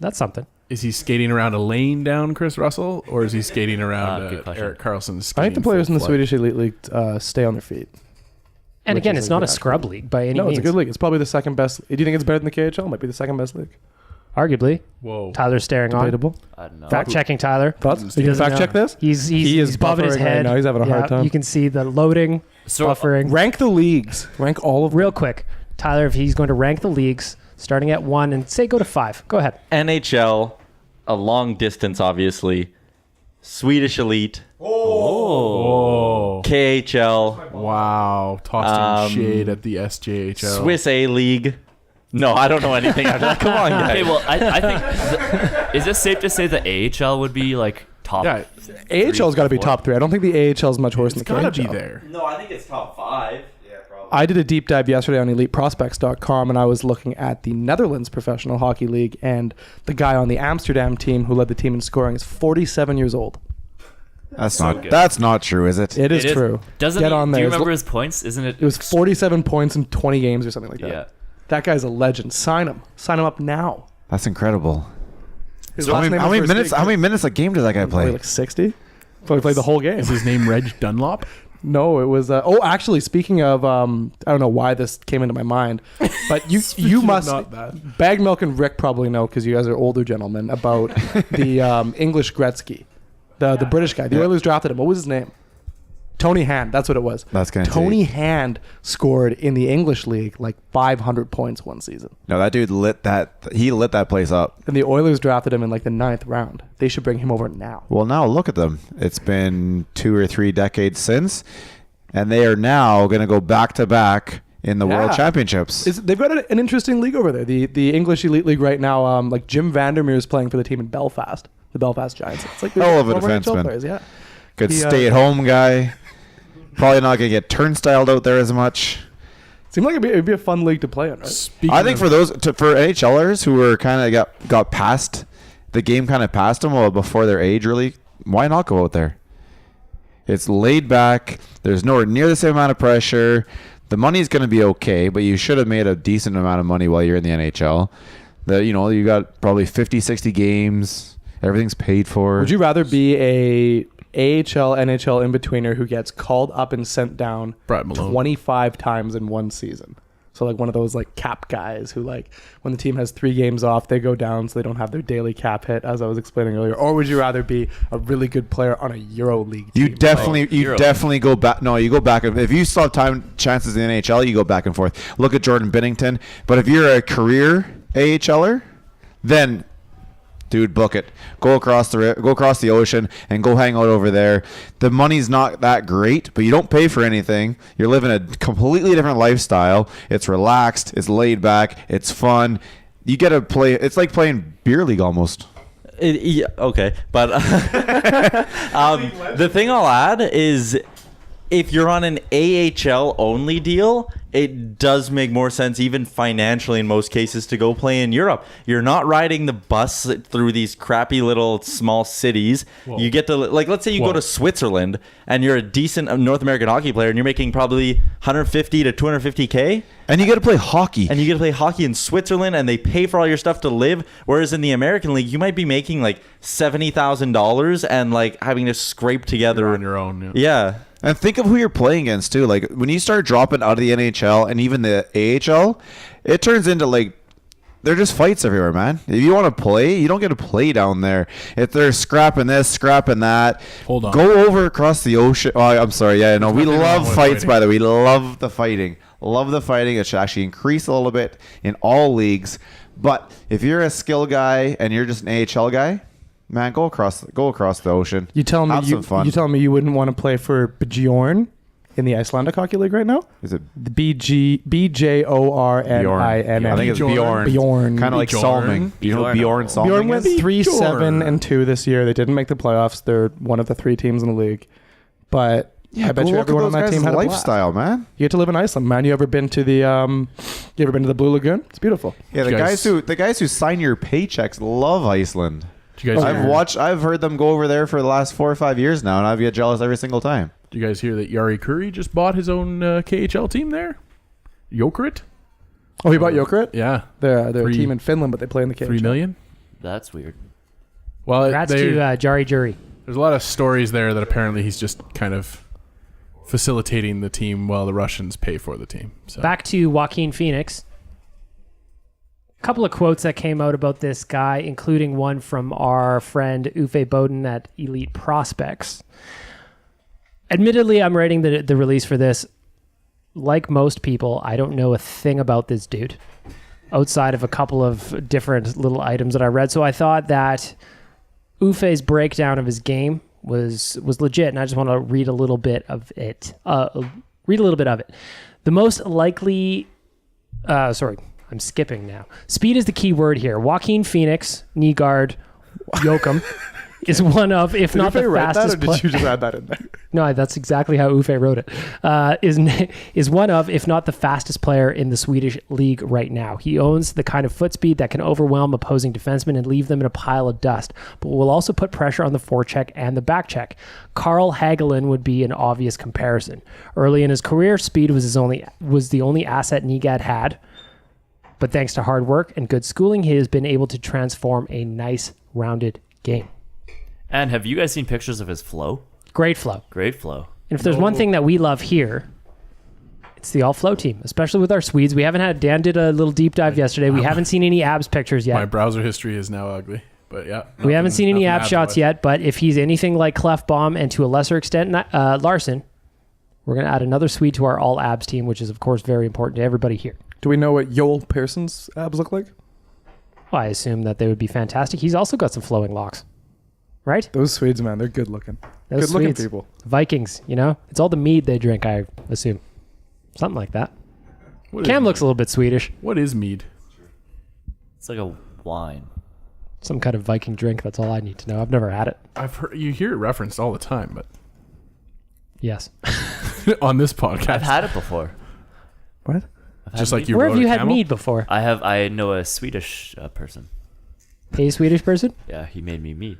that's something. Is he skating around a lane down Chris Russell, or is he skating around Good question. Eric Carlson's? I think the players in the full Swedish Elite League stay on their feet. And Which again, is it's not a exactly- scrub league by any No, means. it's a good league. It's probably the second best. Do you think it's better than the KHL? It might be the second best league. Arguably. Whoa. Tyler's staring on. Debatable. I don't know. Fact checking Tyler. Thoughts? He You can doesn't fact know. check this? He is bumping his buffering right head. now. He's having a hard time. You can see the loading, So, buffering. Rank the leagues. Rank all of them. Real quick, Tyler, if he's going to rank the leagues, starting at 1 and say go to 5. Go ahead. NHL, a long distance, obviously. Swedish Elite, Oh. KHL, Wow. Tossing shade at the SJHL. Swiss A League. No, I don't know anything after that. Come on, guys. okay, well, I think is it safe to say the AHL would be like top? Yeah, AHL's got to be 4? top 3. I don't think the AHL is much worse it's than the got to KHL. be there. No, I think it's top 5. Yeah, probably. I did a deep dive yesterday on EliteProspects.com, and I was looking at the Netherlands Professional Hockey League, and the guy on the Amsterdam team who led the team in scoring is 47 years old. That's So not good. that's not true, is it? It is It true. Doesn't Get he, on do there. you It's remember l- his points? Isn't it? It was 47 points in 20 games or something like that. Yeah. That guy's a legend. Sign him. Sign him up now. That's incredible. His How last many, name how is many first minutes? name. How many minutes a game did that guy Probably play? like 60. Probably played the whole game. Is his name Reg Dunlop? No, it was. Actually, speaking of, I don't know why this came into my mind, but you Speaking of must. not that. Bag Milk and Rick probably know because you guys are older gentlemen about the English Gretzky, the British guy. The Oilers drafted him. What was his name? Tony Hand. That's what it was. That's gonna Tony Hand scored in the English league like 500 points one season, No, that dude lit that. He lit that place up. and the Oilers drafted him in like the 9th round. They should bring him over now. Well, now look at them. It's been 2 or 3 decades since, and they are now going to go back to back in the World Yeah. Championships. They've got an interesting league over there. The English Elite League right now. Like Jim Vandermeer is playing for the team in Belfast, the Belfast Giants. It's like Hell of a former NHL defenseman. players, yeah. Good he, stay-at-home guy. Probably not going to get turnstiled out there as much. Seemed like it'd be a fun league to play in, right? Speaking I think of- for those for NHLers who were kind of got past the game, kind of past them before their age, really, why not go out there? It's laid back. There's nowhere near the same amount of pressure. The money's going to be okay, but you should have made a decent amount of money while you're in the NHL. You got probably 50, 60 games. Everything's paid for. Would you rather be a AHL, NHL in-betweener who gets called up and sent down Brett Malone. 25 times in one season? So like one of those like cap guys who like when the team has 3 games off, they go down so they don't have their daily cap hit, as I was explaining earlier. Or would you rather be a really good player on a Euro League team? You definitely Euro. go back. No, you go back. If you still have chances in the NHL, you go back and forth. Look at Jordan Binnington. But if you're a career AHLer, then dude, book it. Go across the ocean and go hang out over there. The money's not that great, but you don't pay for anything. You're living a completely different lifestyle. It's relaxed. It's laid back. It's fun. You get to play. It's like playing beer league almost. Yeah, okay, but the thing I'll add is if you're on an AHL only deal, it does make more sense, even financially in most cases, to go play in Europe. You're not riding the bus through these crappy little small cities. Whoa. You get to, like, let's say you Whoa. go to Switzerland and you're a decent North American hockey player and you're making probably 150 to 250K. And you get to play hockey. And you get to play hockey in Switzerland, and they pay for all your stuff to live. Whereas in the American League, you might be making like $70,000 and like having to scrape together You're on your own. Yeah. Yeah. And think of who you're playing against too. Like when you start dropping out of the NHL and even the AHL, it turns into like they're just fights everywhere, man. If you want to play, you don't get to play down there. If they're scrapping this, scrapping that, Hold on. go over across the ocean. Oh, I'm sorry. Yeah, no, we nothing wrong love with fights. fighting. By the way, we love the fighting. Love the fighting. It should actually increase a little bit in all leagues. But if you're a skill guy and you're just an AHL guy, man, go across the ocean. You telling me Have some fun. you telling me you wouldn't want to play for Bjorn in the Icelandic Hockey League right now? Is it The BJORNINN. I think it's Bjorn. Bjorn. Kind of like Bjorn. Salming. Do you know what Bjorn. Bjorn Salming Bjorn went is? 3-7-2 this year. They didn't make the playoffs. They're one of the 3 teams in the league. But I bet go you look at everyone on those that guys' team had a blast. lifestyle, man. You get to live in Iceland, man. You ever been to the Blue Lagoon? It's beautiful. Yeah, the You guys- guys who sign your paychecks love Iceland. Did you guys I've heard them go over there for the last 4 or 5 years now, and I get jealous every single time. Did you guys hear that Yari Curry just bought his own KHL team there? Jokerit? Oh, he bought Jokerit? Yeah. They're a team in Finland, but they play in the KHL. $3 million? That's weird. Well, Congrats to Jari Jury. There's a lot of stories there that apparently he's just kind of facilitating the team while the Russians pay for the team. So. Back to Joaquin Phoenix. A couple of quotes that came out about this guy, including one from our friend Uffe Bowden at Elite Prospects. Admittedly, I'm writing the release for this. Like most people, I don't know a thing about this dude outside of a couple of different little items that I read. So I thought that Uffe's breakdown of his game was legit, and I just want to read a little bit of it. The most likely... I'm skipping now. Speed is the key word here. Joaquin Phoenix, Nygard, Joakim is one of, if not the fastest player. Did you just add that in there? No, that's exactly how Uffe wrote it. Is one of, if not the fastest player in the Swedish league right now. He owns the kind of foot speed that can overwhelm opposing defensemen and leave them in a pile of dust, but will also put pressure on the forecheck and the backcheck. Carl Hagelin would be an obvious comparison. Early in his career, speed was the only asset Nygard had. But thanks to hard work and good schooling, he has been able to transform a nice, rounded game. And have you guys seen pictures of his flow? Great flow. Great flow. And if there's one thing that we love here, it's the all-flow team, especially with our Swedes. We haven't had... Dan did a little deep dive yesterday. We haven't seen any abs pictures yet. My browser history is now ugly, but yeah. We haven't seen any ab shots yet, but if he's anything like Clefbaum and to a lesser extent Larson, we're going to add another Swede to our all-abs team, which is, of course, very important to everybody here. Do we know what Joel Pearson's abs look like? Well, I assume that they would be fantastic. He's also got some flowing locks, right? Those Swedes, man, they're good looking. Those good looking Swedes. people. Vikings, you know? It's all the mead they drink, I assume. Something like that. Cam looks a little bit Swedish. What is mead? It's like a wine. Some kind of Viking drink, that's all I need to know. I've never had it. I've heard you hear it referenced all the time, but Yes. on this podcast. I've had it before. What? Just like you Where rode have you a had camel? mead before? I know a Swedish person. A Swedish person? Yeah, he made me mead.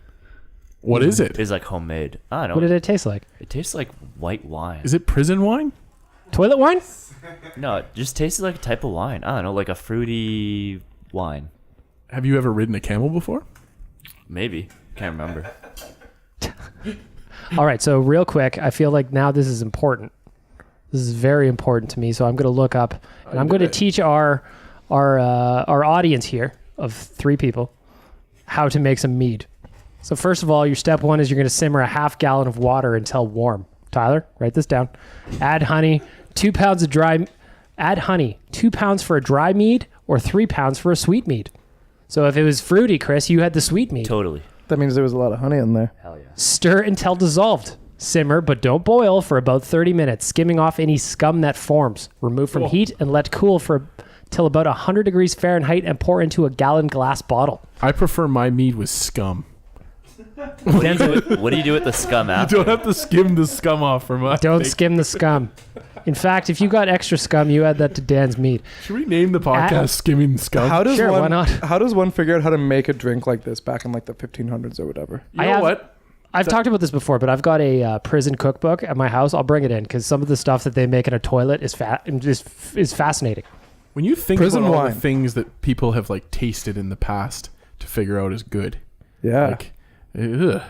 What is it? It's like homemade. I don't know. What did it taste like? It tastes like white wine. Is it prison wine? Toilet wine? No, it just tasted like a type of wine. I don't know, like a fruity wine. Have you ever ridden a camel before? Maybe. Can't remember. All right, so real quick, I feel like now this is important. This is very important to me, so I'm going to look up, and I'm going to teach our audience here of 3 people how to make some mead. So first of all, your step 1 is you're going to simmer a half gallon of water until warm. Tyler, write this down. Add honey, 2 pounds of dry. Add honey, 2 pounds for a dry mead, or 3 pounds for a sweet mead. So if it was fruity, Chris, you had the sweet mead. Totally. That means there was a lot of honey in there. Hell yeah. Stir until dissolved. Simmer, but don't boil, for about 30 minutes, skimming off any scum that forms. Remove from heat and let cool till about 100 degrees Fahrenheit and pour into a gallon glass bottle. I prefer my mead with scum. What do you do with the scum after? You don't have to skim the scum off for my Don't sake. skim the scum. In fact, if you got extra scum, you add that to Dan's mead. Should we name the podcast Skimming Scum? How does Sure, one, why not? How does one figure out how to make a drink like this back in like the 1500s or whatever? You know what? I've talked about this before, but I've got a prison cookbook at my house. I'll bring it in because some of the stuff that they make in a toilet is fascinating. When you think Prison about all wine. the things that people have like tasted in the past to figure out is good, Yeah. like, ugh.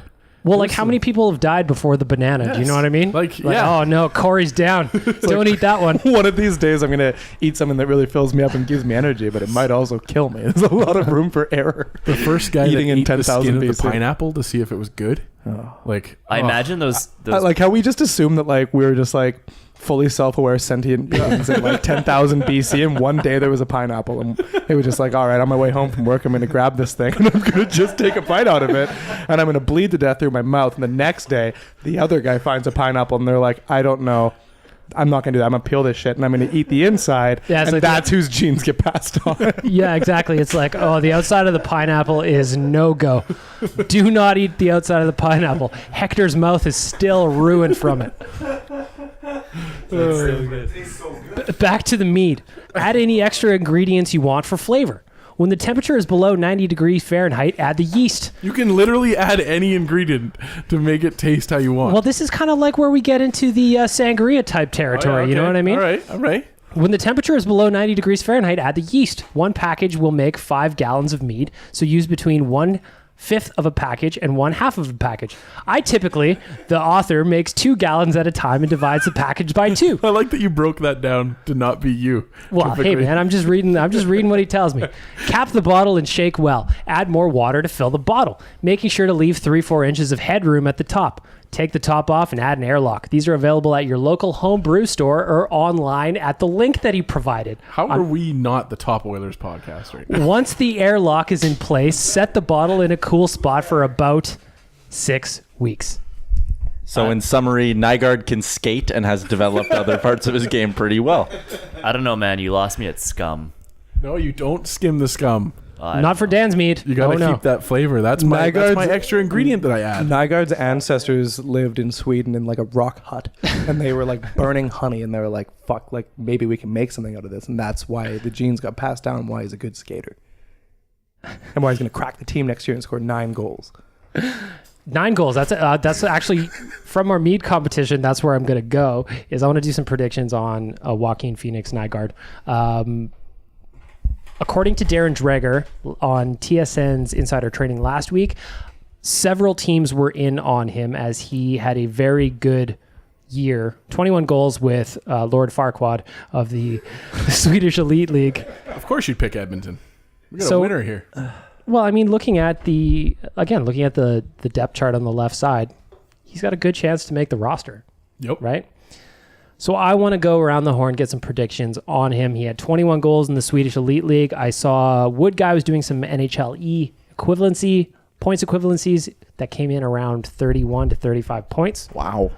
Well, like how many people have died before the banana? Do you Yes. know what I mean? Like, yeah. Oh no, Corey's down. Don't eat that one. One of these days, I'm going to eat something that really fills me up and gives me energy, but it might also kill me. There's a lot of room for error. The first guy Eating that in ate the 10,000 skin of the BC. pineapple to see if it was good. Like, I imagine those I like how we just assume that like we were just like fully self-aware sentient beings in like 10,000 BC, and one day there was a pineapple, and it was just like, all right, on my way home from work, I'm going to grab this thing and I'm going to just take a bite out of it, and I'm going to bleed to death through my mouth. And the next day, the other guy finds a pineapple, and they're like, I don't know. I'm not going to do that. I'm going to peel this shit, and I'm going to eat the inside, Yeah, it's and like that's whose genes get passed on. Yeah, exactly. It's like, oh, the outside of the pineapple is no-go. Do not eat the outside of the pineapple. Hector's mouth is still ruined from it. Back to the mead. Add any extra ingredients you want for flavor. When the temperature is below 90 degrees Fahrenheit, add the yeast. you can literally add any ingredient to make it taste how you want. Well, this is kind of like where we get into the sangria type territory. You know what I mean? All right. When the temperature is below 90 degrees Fahrenheit, add the yeast. One package will make 5 gallons of mead, so use between 1/5 of a package and 1/2 of a package. I typically, the author, makes 2 gallons at a time and divides the package by 2. I like that you broke that down to not be you. Well, hey man, I'm just reading what he tells me. Cap the bottle and shake well. Add more water to fill the bottle, making sure to leave 3-4 inches of headroom at the top. Take the top off and add an airlock. These are available at your local home brew store or online at the link that he provided. How are we not the Top Oilers podcast right now? Once the airlock is in place, set the bottle in a cool spot for about 6 weeks. So in summary, Nygard can skate and has developed other parts of his game pretty well. I don't know, man. You lost me at Scum. No, you don't skim the scum. Not for Dan's mead. You got to keep that flavor. That's my extra ingredient that I add. Nygard's ancestors lived in Sweden in like a rock hut, and they were like burning honey, and they were like, fuck, like maybe we can make something out of this. And that's why the genes got passed down and why he's a good skater. And why he's going to crack the team next year and score 9 goals. 9 goals. That's actually from our mead competition. That's where I'm going to go. Is I want to do some predictions on Joaquin Phoenix Nygard. According to Darren Dreger on TSN's Insider Trading last week, several teams were in on him as he had a very good year. 21 goals with Lord Farquaad of the Swedish Elite League. Of course you'd pick Edmonton. We got a winner here. Well, I mean, looking at the depth chart on the left side, he's got a good chance to make the roster. Yep. Right? So I want to go around the horn, get some predictions on him. He had 21 goals in the Swedish Elite League. I saw Wood Guy was doing some NHLE points equivalencies that came in around 31 to 35 points. Wow.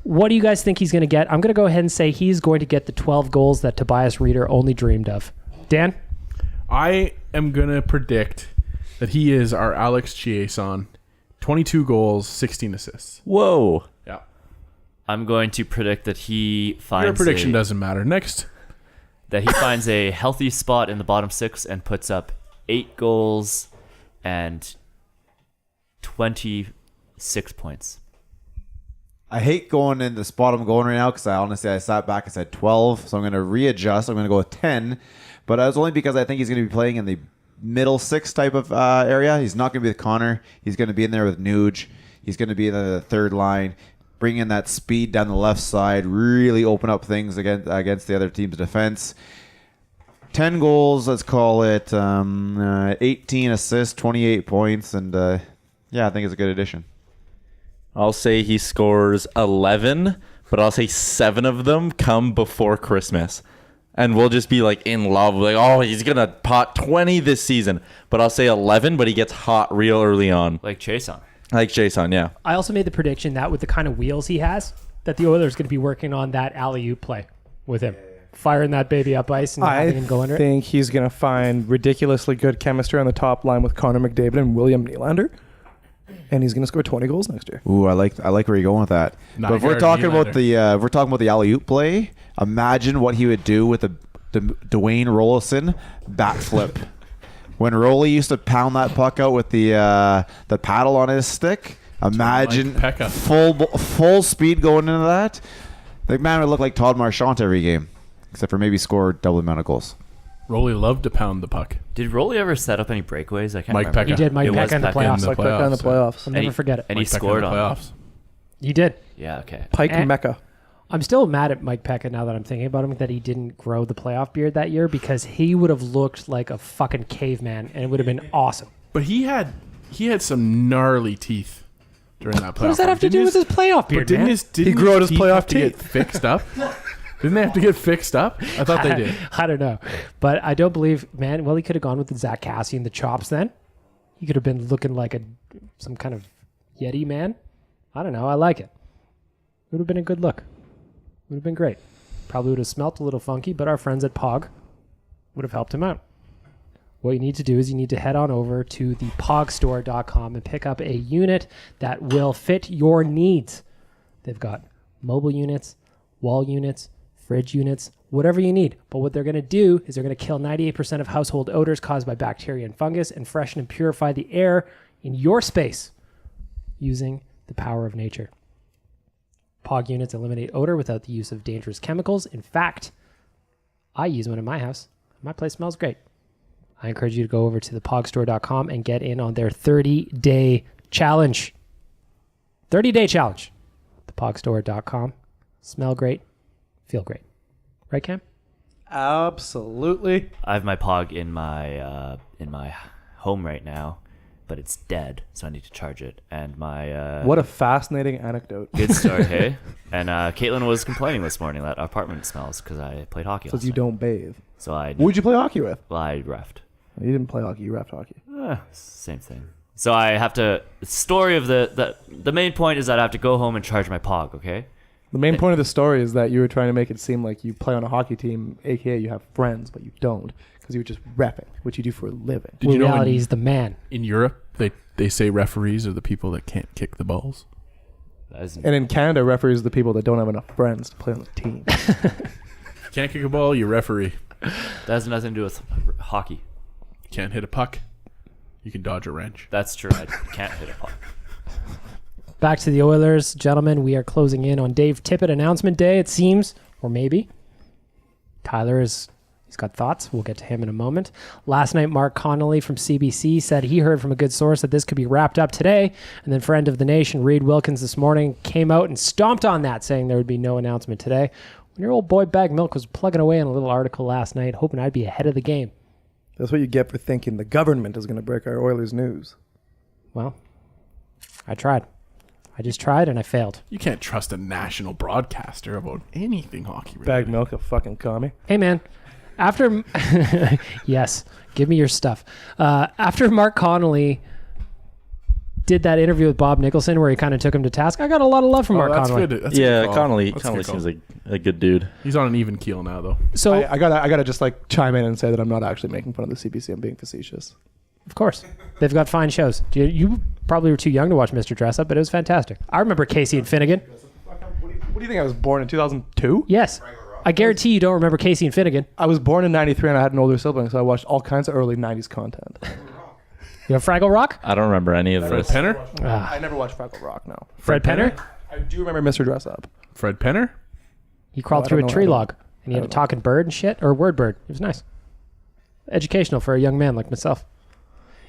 What do you guys think he's going to get? I'm going to go ahead and say he's going to get the 12 goals that Tobias Reeder only dreamed of. Dan? I am going to predict that he is our Alex Chiasson. 22 goals, 16 assists. Whoa. Yeah. I'm going to predict that he finds Your prediction doesn't matter. Next. That he finds a healthy spot in the bottom 6 and puts up 8 goals and 26 points. I hate going in the spot I'm going right now because I sat back and said 12, so I'm going to readjust. I'm going to go with 10, but that was only because I think he's going to be playing in the middle 6 type of area. He's not going to be with Connor. He's going to be in there with Nuge. He's going to be in the third line. Bring in that speed down the left side, really open up things against the other team's defense. 10 goals, let's call it 18 assists, 28 points, and I think it's a good addition. I'll say he scores 11, but I'll say 7 of them come before Christmas. And we'll just be like in love, like, oh, he's going to pot 20 this season. But I'll say 11, but he gets hot real early on. Like Chiasson. Like Jason, yeah. I also made the prediction that with the kind of wheels he has, that the Oilers are going to be working on that alley-oop play with him. Firing that baby up ice and having him go under it. I think he's going to find ridiculously good chemistry on the top line with Connor McDavid and William Nylander. And he's going to score 20 goals next year. Ooh, I like where you're going with that. But if we're talking about the alley-oop play, imagine what he would do with the Dwayne Rollison backflip. When Rolly used to pound that puck out with the paddle on his stick, imagine full speed going into that. The man would look like Todd Marchant every game, except for maybe score double the amount of goals. Rolly loved to pound the puck. Did Rolly ever set up any breakaways? I can't Mike remember. Pekka. He did Mike It was Pekka in the Pekka playoffs. Like Pekka in the playoffs. I'll never forget it. And he Mike Pekka in scored the on playoffs. He did. Yeah, okay. Pike and Mecca. I'm still mad at Mike Pekka now that I'm thinking about him, that he didn't grow the playoff beard that year, because he would have looked like a fucking caveman and it would have been awesome. But he had some gnarly teeth during that playoff. What does that have to do with his playoff beard, man? He grew out his teeth playoff have to get teeth. fixed up? Didn't they have to get fixed up? I thought they did. I don't know. But I don't believe, man, well, he could have gone with the Zach Cassian, the chops then. He could have been looking like some kind of Yeti man. I don't know. I like it. It would have been a good look. Would have been great. Probably would have smelt a little funky, but our friends at POG would have helped him out. What you need to do is you need to head on over to the pogstore.com and pick up a unit that will fit your needs. They've got mobile units, wall units, fridge units, whatever you need. But what they're going to do is they're going to kill 98% of household odors caused by bacteria and fungus and freshen and purify the air in your space using the power of nature. POG units eliminate odor without the use of dangerous chemicals. In fact, I use one in my house. My place smells great. I encourage you to go over to thepogstore.com and get in on their 30-day challenge. 30-day challenge. Thepogstore.com. Smell great. Feel great. Right, Cam? Absolutely. I have my Pog in my home right now, but it's dead, so I need to charge it. And my What a fascinating anecdote. good story, hey? And Caitlin was complaining this morning that our apartment smells because I played hockey. Says last you night. don't bathe. So I Who'd you play hockey with? well, I refed. You didn't play hockey. You reffed hockey. Same thing. So I have to. The story of the main point is that I have to go home and charge my Pog. Okay. The main point of the story is that you were trying to make it seem like you play on a hockey team, aka you have friends, but you don't, because you were just repping, which you do for a living. Did you know reality is the man. in Europe they say referees are the people that can't kick the balls? That is, And in Canada, referees are the people that don't have enough friends to play on the team. Can't kick a ball, you referee. that has nothing to do with hockey. Can't hit a puck, you can dodge a wrench. That's true. I can't hit a puck. Back to the Oilers. Gentlemen, we are closing in on Dave Tippett announcement day, it seems. Or maybe. Tyler he's got thoughts. We'll get to him in a moment. Last night, Mark Connolly from CBC said he heard from a good source that this could be wrapped up today. And then friend of the nation, Reed Wilkins, this morning came out and stomped on that, saying there would be no announcement today. When your old boy Bag Milk was plugging away on a little article last night, hoping I'd be ahead of the game. That's what you get for thinking the government is going to break our Oilers news. Well, I tried. I just tried and I failed. You can't trust a national broadcaster about anything hockey related. Bag Milk, a fucking commie. Hey, man. After... yes. Give me your stuff. After Mark Connolly did that interview with Bob Nicholson where he kind of took him to task, I got a lot of love from Mark that's Connolly. good. That's a good call. Connolly That's a good seems call. like a good dude. He's on an even keel now, though. So, I gotta just like chime in and say that I'm not actually making fun of the CBC. I'm being facetious. of course, they've got fine shows. You probably were too young to watch Mr. Dress Up, but it was fantastic. I remember Casey and Finnegan. What do you think? I was born in 2002? Yes. I guarantee you don't remember Casey and Finnegan. I was born in 93 and I had an older sibling, so I watched all kinds of early 90s content. You know Fraggle Rock? I don't remember any of Fred this. Penner? I never watched Fraggle Rock, no. Fred Penner? I do remember Mr. Dress Up. Fred Penner? He crawled I through a don't know. tree I don't- log, and he had a talking bird and shit, or word bird. It was nice. Educational for a young man like myself.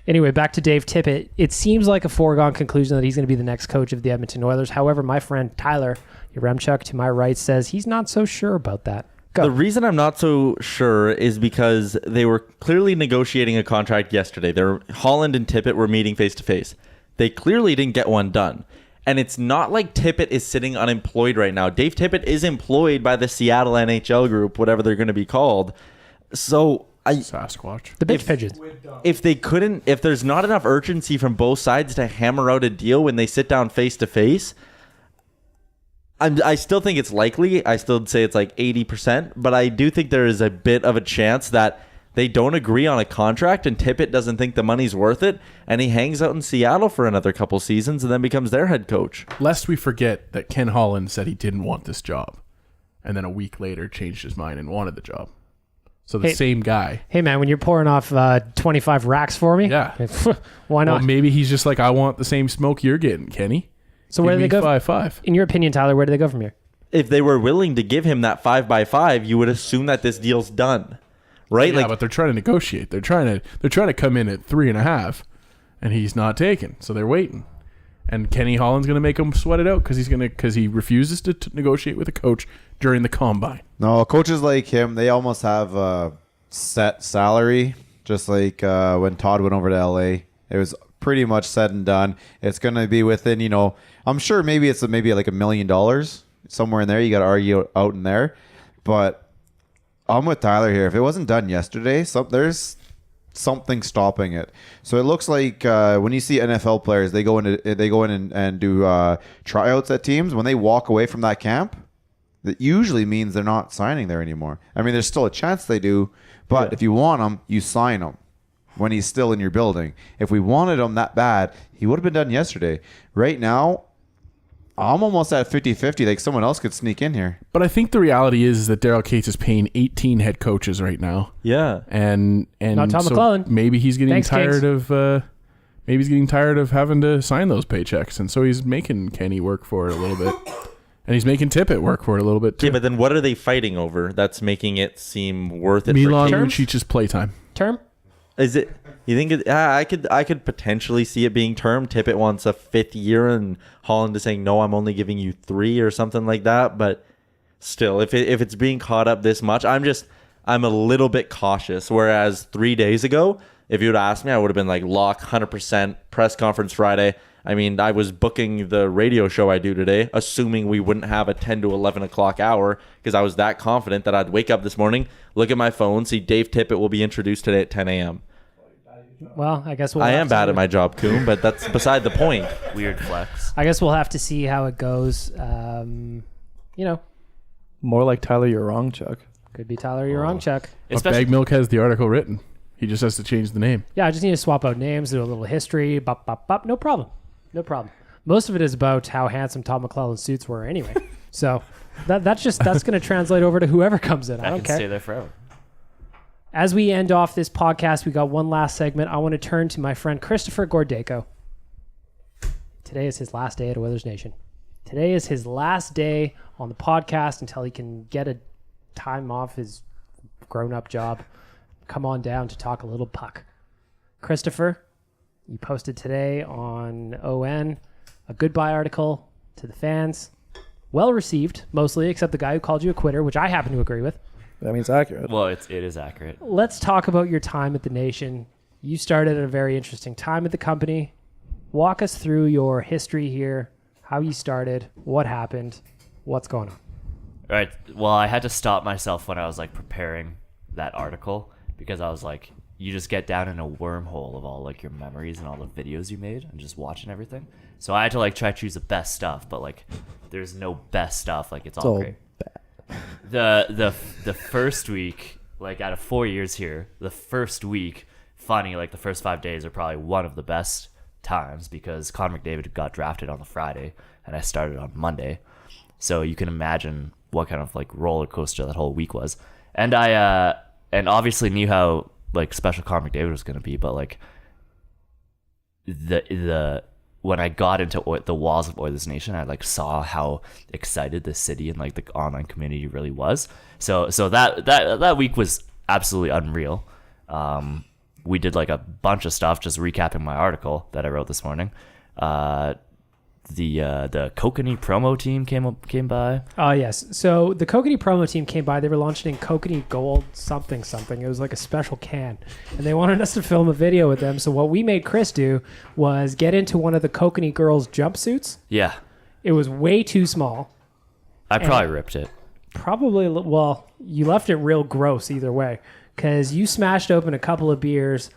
Anyway, back to Dave Tippett. It seems like a foregone conclusion that he's going to be the next coach of the Edmonton Oilers. However, my friend Tyler Yaremchuk to my right says he's not so sure about that. Go. The reason I'm not so sure is because they were clearly negotiating a contract yesterday. Holland and Tippett were meeting face to face. They clearly didn't get one done. And it's not like Tippett is sitting unemployed right now. Dave Tippett is employed by the Seattle NHL group, whatever they're going to be called. So Sasquatch. The bitch pigeons. if there's not enough urgency from both sides to hammer out a deal when they sit down face to face, I still think it's likely. I still say it's like 80%, but I do think there is a bit of a chance that they don't agree on a contract and Tippett doesn't think the money's worth it, and he hangs out in Seattle for another couple seasons and then becomes their head coach. Lest we forget that Ken Holland said he didn't want this job, and then a week later changed his mind and wanted the job. So the Hey. same guy. Hey, man, when you're pouring off 25 racks for me, Yeah. why not? Well, maybe he's just like, I want the same smoke you're getting, Kenny. So where do they go? 5-5. In your opinion, Tyler, where do they go from here? If they were willing to give him that 5x5, you would assume that this deal's done, right? Yeah, but they're trying to negotiate. They're trying to come in at 3.5, and he's not taking. So they're waiting. And Kenny Holland's going to make him sweat it out because he refuses to negotiate with a coach during the combine. No, coaches like him, they almost have a set salary, just like when Todd went over to LA. It was pretty much said and done. It's going to be within, I'm sure maybe it's maybe like $1 million somewhere in there. You got to argue out in there. But I'm with Tyler here. If it wasn't done yesterday, there's something stopping it. So it looks like when you see NFL players, they go in and do tryouts at teams. When they walk away from that camp, that usually means they're not signing there anymore. I mean, there's still a chance they do, but if you want them, you sign them when he's still in your building. If we wanted him that bad, he would have been done yesterday. Right now, I'm almost at 50-50. Like someone else could sneak in here. But I think the reality is that Daryl Cates is paying 18 head coaches right now. Yeah. And Not Tom McClellan. Maybe he's getting Thanks, tired of having to sign those paychecks, and so he's making Kenny work for it a little bit. And he's making Tippett work for it a little bit too. Yeah, but then what are they fighting over that's making it seem worth it? Milan for Lucic's playtime. Term? Is it? You think it? I could potentially see it being term. Tippett wants a 5th year, and Holland is saying no, I'm only giving you 3 or something like that. But still, if it's being caught up this much, I'm a little bit cautious. Whereas 3 days ago, if you would ask me, I would have been like lock 100% press conference Friday. I mean, I was booking the radio show I do today, assuming we wouldn't have a 10 to 11 o'clock hour, because I was that confident that I'd wake up this morning, look at my phone, see Dave Tippett will be introduced today at 10 a.m. Well, I guess I am bad at my job, Coom, but that's beside the point. Weird flex. I guess we'll have to see how it goes. More like Tyler, you're wrong, Chuck. Could be Tyler, you're wrong, Chuck. But Bag Milk has the article written. He just has to change the name. Yeah, I just need to swap out names, do a little history, bop, bop, bop. No problem. No problem. Most of it is about how handsome Tom McClellan's suits were anyway. So that's going to translate over to whoever comes in. I don't care. Stay there forever. As we end off this podcast, we got one last segment. I want to turn to my friend Christopher Gordeco. Today is his last day at Oilers Nation. Today is his last day on the podcast until he can get a time off his grown-up job. Come on down to talk a little puck. Christopher, you posted today on ON a goodbye article to the fans. Well received, mostly, except the guy who called you a quitter, which I happen to agree with. That means accurate. Well, it is accurate. Let's talk about your time at the Nation. You started at a very interesting time at the company. Walk us through your history here, how you started, what happened, what's going on. All right. Well, I had to stop myself when I was like preparing that article, because I was like, you just get down in a wormhole of all like your memories and all the videos you made and just watching everything. So I had to like try to choose the best stuff, but like there's no best stuff. Like it's all great. The first week, like out of 4 years here, the first week, funny, like the first 5 days are probably one of the best times, because Connor McDavid got drafted on the Friday and I started on Monday. So you can imagine what kind of like roller coaster that whole week was. And I obviously knew how like special Connor McDavid was going to be, but like the when I got into the walls of Oilers Nation, I like saw how excited the city and like the online community really was. So that week was absolutely unreal. We did like a bunch of stuff, just recapping my article that I wrote this morning. The Kokanee promo team came by. Oh, yes. So the Kokanee promo team came by. They were launching Kokanee Gold something. It was like a special can. And they wanted us to film a video with them. So what we made Chris do was get into one of the Kokanee girls' jumpsuits. Yeah. It was way too small. I probably ripped it. Probably, well, you left it real gross either way, because you smashed open a couple of beers,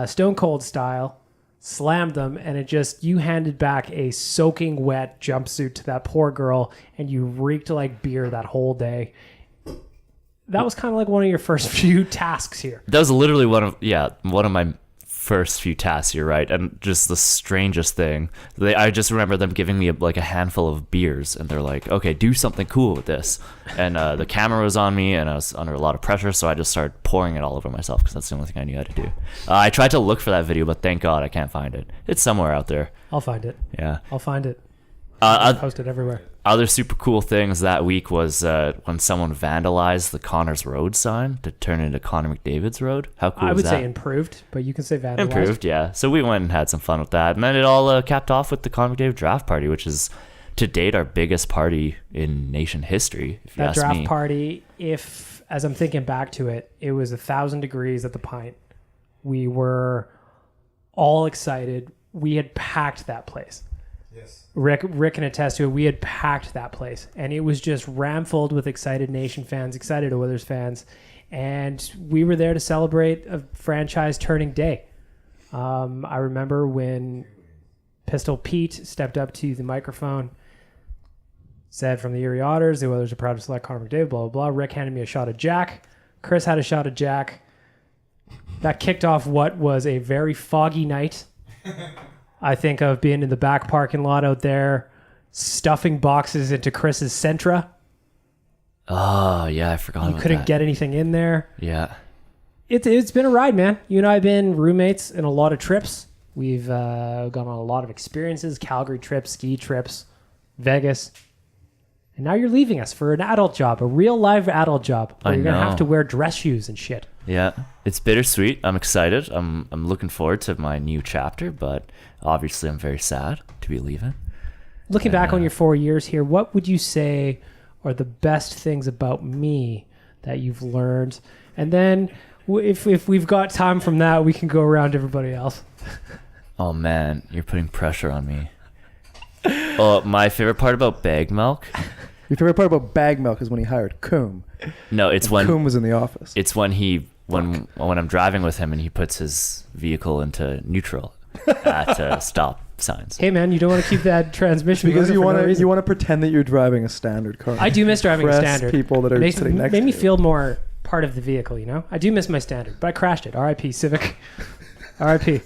Stone Cold style, slammed them, and you handed back a soaking wet jumpsuit to that poor girl, and you reeked like beer that whole day. That was kind of like one of your first few tasks here. That was literally one of my first few tasks. You're right, and just the strangest thing. I just remember them giving me a handful of beers, and they're like, "Okay, do something cool with this." And the camera was on me, and I was under a lot of pressure, so I just started pouring it all over myself, because that's the only thing I knew how to do. I tried to look for that video, but thank God I can't find it. It's somewhere out there. I'll find it. Yeah, I'll find it. I'll post it everywhere. Other super cool things that week was when someone vandalized the Connors Road sign to turn into Connor McDavid's Road. How cool I was would that? say improved, but you can say vandalized. Improved, yeah. So we went and had some fun with that. And then it all capped off with the Connor McDavid draft party, which is to date our biggest party in Nation history, if you ask me. That draft party, as I'm thinking back to it, it was 1,000 degrees at the Pint. We were all excited. We had packed that place. Yes. Rick can attest to it. We had packed that place, and it was just ramfilled with excited Nation fans, excited Oilers fans, and we were there to celebrate a franchise turning day. I remember when Pistol Pete stepped up to the microphone, said, "From the Erie Otters, the Oilers are proud to select Connor McDavid, blah, blah, blah." Rick handed me a shot of Jack. Chris had a shot of Jack. That kicked off what was a very foggy night. I think of being in the back parking lot out there, stuffing boxes into Chris's Sentra. Oh, yeah, I forgot about that. You couldn't get anything in there. Yeah. It's been a ride, man. You and I have been roommates in a lot of trips. We've gone on a lot of experiences, Calgary trips, ski trips, Vegas. And now you're leaving us for an adult job, a real live adult job, where I you're going to know. have to wear dress shoes and shit. Yeah, it's bittersweet. I'm excited. I'm looking forward to my new chapter, but obviously I'm very sad to be leaving. Looking back on your 4 years here, what would you say are the best things about me that you've learned? And then if we've got time from that, we can go around to everybody else. Oh man, you're putting pressure on me. Oh, my favorite part about bag milk. Your favorite part about bag milk is when he hired Coombe. No, it's when Coombe was in the office. it's when when I'm driving with him and he puts his vehicle into neutral at stop signs. Hey man, you don't want to keep that transmission Because running you for no want reason. to pretend that you're driving a standard car. I do miss driving a Impress standard. people that are Makes sitting next made to me you. feel more part of the vehicle, you know? I do miss my standard, but I crashed it. R.I.P. Civic. R.I.P.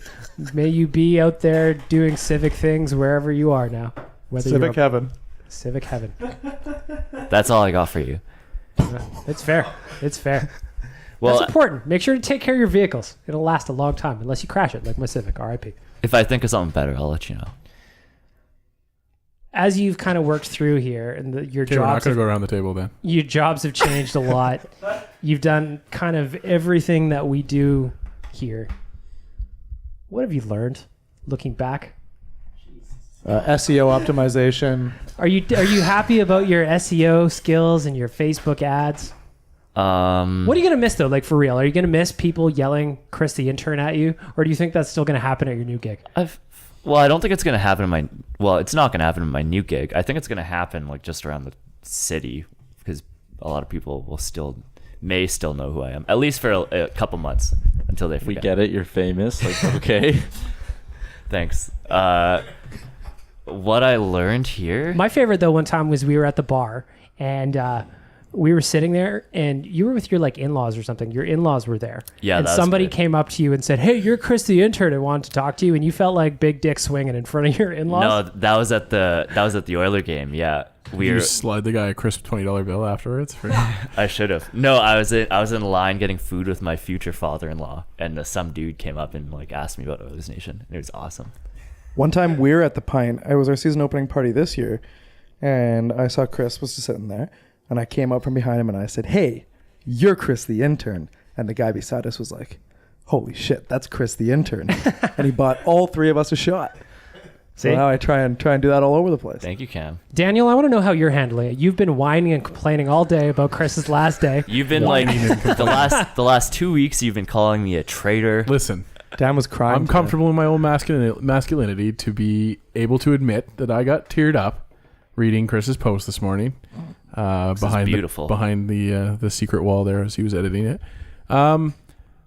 May you be out there doing civic things wherever you are now. Whether Civic you're heaven. Civic heaven. That's all I got for you. It's fair. It's fair. Well, That's important. Make sure to take care of your vehicles. It'll last a long time unless you crash it, like my Civic. R.I.P. if I think of something better, I'll let you know. As you've kind of worked through here, and your Okay, we're not jobs, going to go around the table then. your jobs have changed a lot. You've done kind of everything that we do here. What have you learned, looking back? SEO optimization. Are you happy about your SEO skills and your Facebook ads? What are you gonna miss though? Like for real, are you gonna miss people yelling "Chris the Intern" at you, or do you think that's still gonna happen at your new gig? Well, I don't think it's gonna happen in my. Well, it's not gonna happen in my new gig. I think it's gonna happen like just around the city because a lot of people may still know who I am, at least for a couple months until they We forget. get it. You're famous. Like, okay. Thanks. What I learned here. My favorite though, one time was we were at the bar and we were sitting there, and you were with your like in-laws or something. Your in-laws were there. Yeah, and that was somebody good. came up to you and said, "Hey, you're Chris the Intern," and wanted to talk to you, and you felt like big dick swinging in front of your in-laws. No, that was at the Oiler game. Yeah, You slide the guy a crisp $20 bill afterwards. I should have. No, I was in line getting food with my future father-in-law, and some dude came up and like asked me about Oilers Nation. It was awesome. One time we were at the Pint. It was our season opening party this year, and I saw Chris was just sitting there, and I came up from behind him and I said, "Hey, you're Chris the Intern." And the guy beside us was like, "Holy shit, that's Chris the Intern." And he bought all three of us a shot. So See? now I try and do that all over the place. Thank you, Cam. Daniel, I want to know how you're handling it. You've been whining and complaining all day about Chris's last day. You've been like the last 2 weeks. You've been calling me a traitor. Listen, Dan was crying. I'm today. comfortable in my own masculinity to be able to admit that I got teared up reading Chris's post this morning behind the secret wall there as he was editing it. I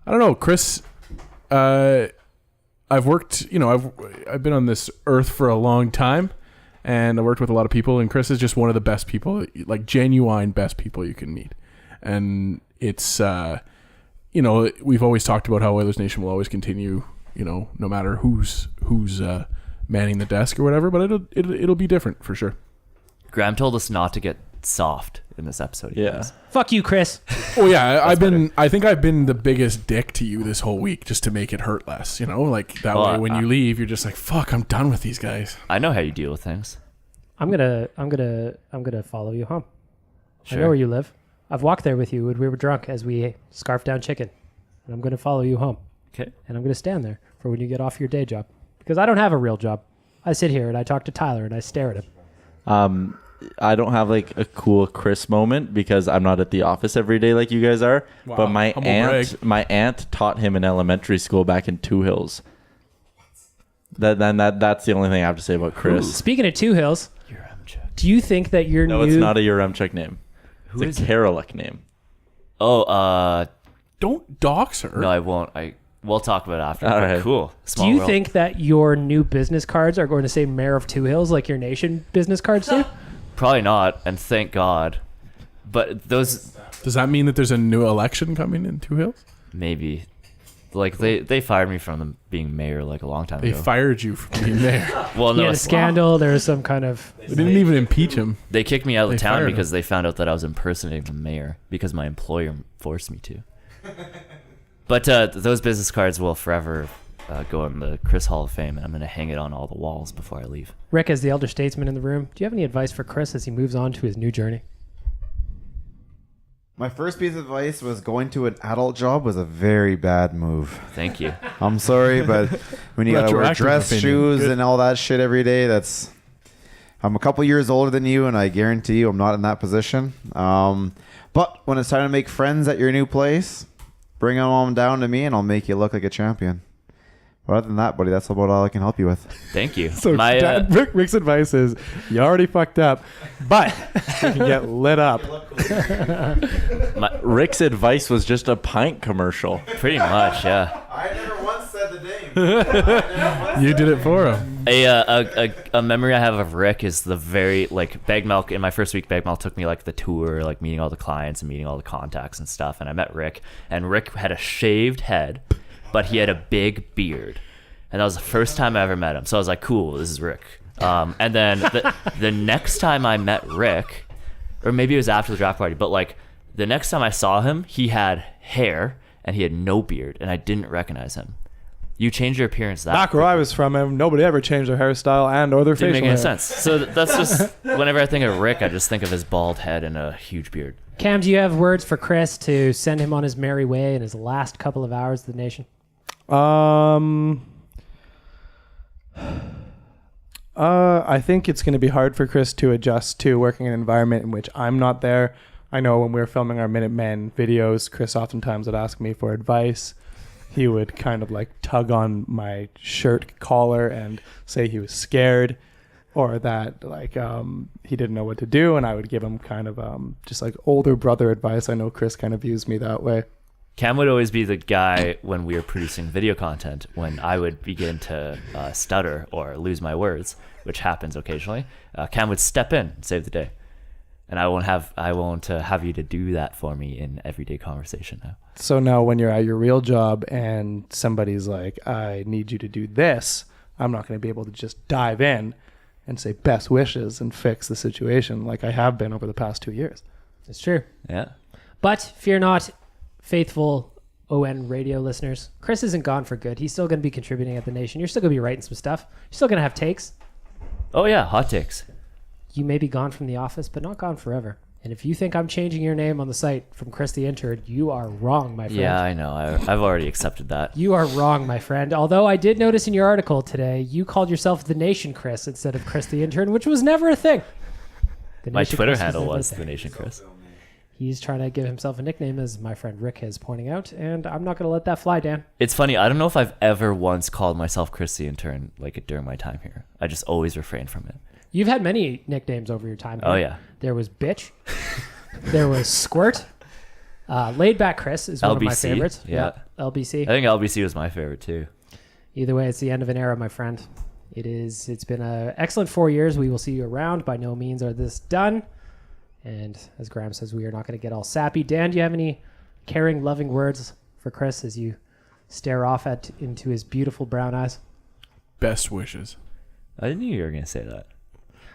don't know, Chris. I've worked, I've been on this earth for a long time, and I worked with a lot of people, and Chris is just one of the best people, like genuine best people you can meet. And it's, we've always talked about how Oilers Nation will always continue, no matter who's manning the desk or whatever, but it'll be different for sure. Graham told us not to get soft in this episode. Yeah. Guys. Fuck you, Chris. Oh yeah, I think I've been the biggest dick to you this whole week just to make it hurt less, like that way when you leave, you're just like, fuck, I'm done with these guys. I know how you deal with things. I'm gonna follow you home. Sure. I know where you live. I've walked there with you when we were drunk as we scarfed down chicken. And I'm gonna follow you home. Okay. And I'm gonna stand there for when you get off your day job. Because I don't have a real job. I sit here and I talk to Tyler and I stare at him. I don't have like a cool Chris moment because I'm not at the office every day like you guys are. Wow, but my humble brag. aunt taught him in elementary school back in Two Hills. That's the only thing I have to say about Chris. Speaking of Two Hills, do you think that your No, new... it's not a Uremchuk name. Who it's is a Karolek name. Oh, Don't dox her. no, I won't. We'll talk about it after. All But right. Cool. Small Do you world. think that your new business cards are going to say Mayor of Two Hills like your Nation business cards do? Probably not, and thank God. But those Does that mean that there's a new election coming in Two Hills? maybe, like they fired me from them being mayor like a long time They ago. fired you from being there. Well, He no, had a scandal. There was some kind of... They didn't even impeach him. they kicked me out of They the town fired because they found out that I was impersonating the mayor because my employer forced me to. But those business cards will forever go in the Chris Hall of Fame, and I'm going to hang it on all the walls before I leave. Rick, as the elder statesman in the room, do you have any advice for Chris as he moves on to his new journey? My first piece of advice was going to an adult job was a very bad move. Thank you. I'm sorry, but when you gotta wear Retroactive dress opinion. shoes Good. and all that shit every day, I'm a couple years older than you, and I guarantee you I'm not in that position. But when it's time to make friends at your new place, bring them on down to me, and I'll make you look like a champion. But other than that, buddy, that's about all I can help you with. Thank you. So My Rick's advice is you already fucked up, but you can get lit up. Rick's advice was just a pint commercial. pretty much, yeah. I never once said the name. You did it for him. A memory I have of Rick is the very, like, Bag Milk. In my first week, Bag Milk took me, like, the tour, like, meeting all the clients and meeting all the contacts and stuff. And I met Rick, and Rick had a shaved head, but he had a big beard. And that was the first time I ever met him. So I was like, cool, this is Rick. And then the next time I met Rick, or maybe it was after the draft party, but, like, the next time I saw him, he had hair and he had no beard, and I didn't recognize him. You changed your appearance that Back where I was from, nobody ever changed their hairstyle and or their didn't facial make any hair. sense. So that's just, whenever I think of Rick, I just think of his bald head and a huge beard. Cam, do you have words for Chris to send him on his merry way in his last couple of hours of the nation? I think it's going to be hard for Chris to adjust to working in an environment in which I'm not there. I know when we were filming our Minutemen videos, Chris oftentimes would ask me for advice. He would kind of like tug on my shirt collar and say he was scared, or that like he didn't know what to do, and I would give him kind of just like older brother advice. I know Chris kind of views me that way. Cam would always be the guy when we were producing video content, when I would begin to stutter or lose my words, which happens occasionally. Cam would step in and save the day. And I won't have you to do that for me in everyday conversation now. So now when you're at your real job and somebody's like, I need you to do this, I'm not going to be able to just dive in and say best wishes and fix the situation like I have been over the past 2 years. It's true. Yeah. But fear not, faithful ON radio listeners. Chris isn't gone for good. He's still going to be contributing at the Nation. You're still going to be writing some stuff. You're still going to have takes. Oh, yeah. Hot takes. You may be gone from the office, but not gone forever. And if you think I'm changing your name on the site from Chris the Intern, you are wrong, my friend. Yeah, I know. I've already accepted that. You are wrong, my friend. Although I did notice in your article today, you called yourself the Nation Chris instead of Chris the Intern, which was never a thing. My Nation Twitter Chris handle never a was thing. The Nation Chris. He's trying to give himself a nickname, as my friend Rick is pointing out, and I'm not going to let that fly, Dan. It's funny. I don't know if I've ever once called myself Chris the Intern like during my time here. I just always refrain from it. You've had many nicknames over your time here. Oh, yeah. There was Bitch. There was Squirt. Laid Back Chris is one of my LBC, favorites. yeah. LBC. I think LBC was my favorite too. Either way, it's the end of an era, my friend. It's been an excellent 4 years. We will see you around. By no means are this done. And as Graham says, we are not going to get all sappy. Dan, do you have any caring, loving words for Chris as you stare off into his beautiful brown eyes? Best wishes. I knew you were going to say that.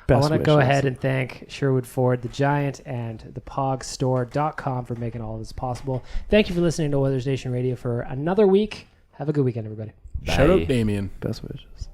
I want to go ahead and thank Sherwood Ford, the Giant, and thepogstore.com for making all of this possible. Thank you for listening to Oilers Nation Radio for another week. Have a good weekend, everybody. Shout Bye. out Damien. Best wishes.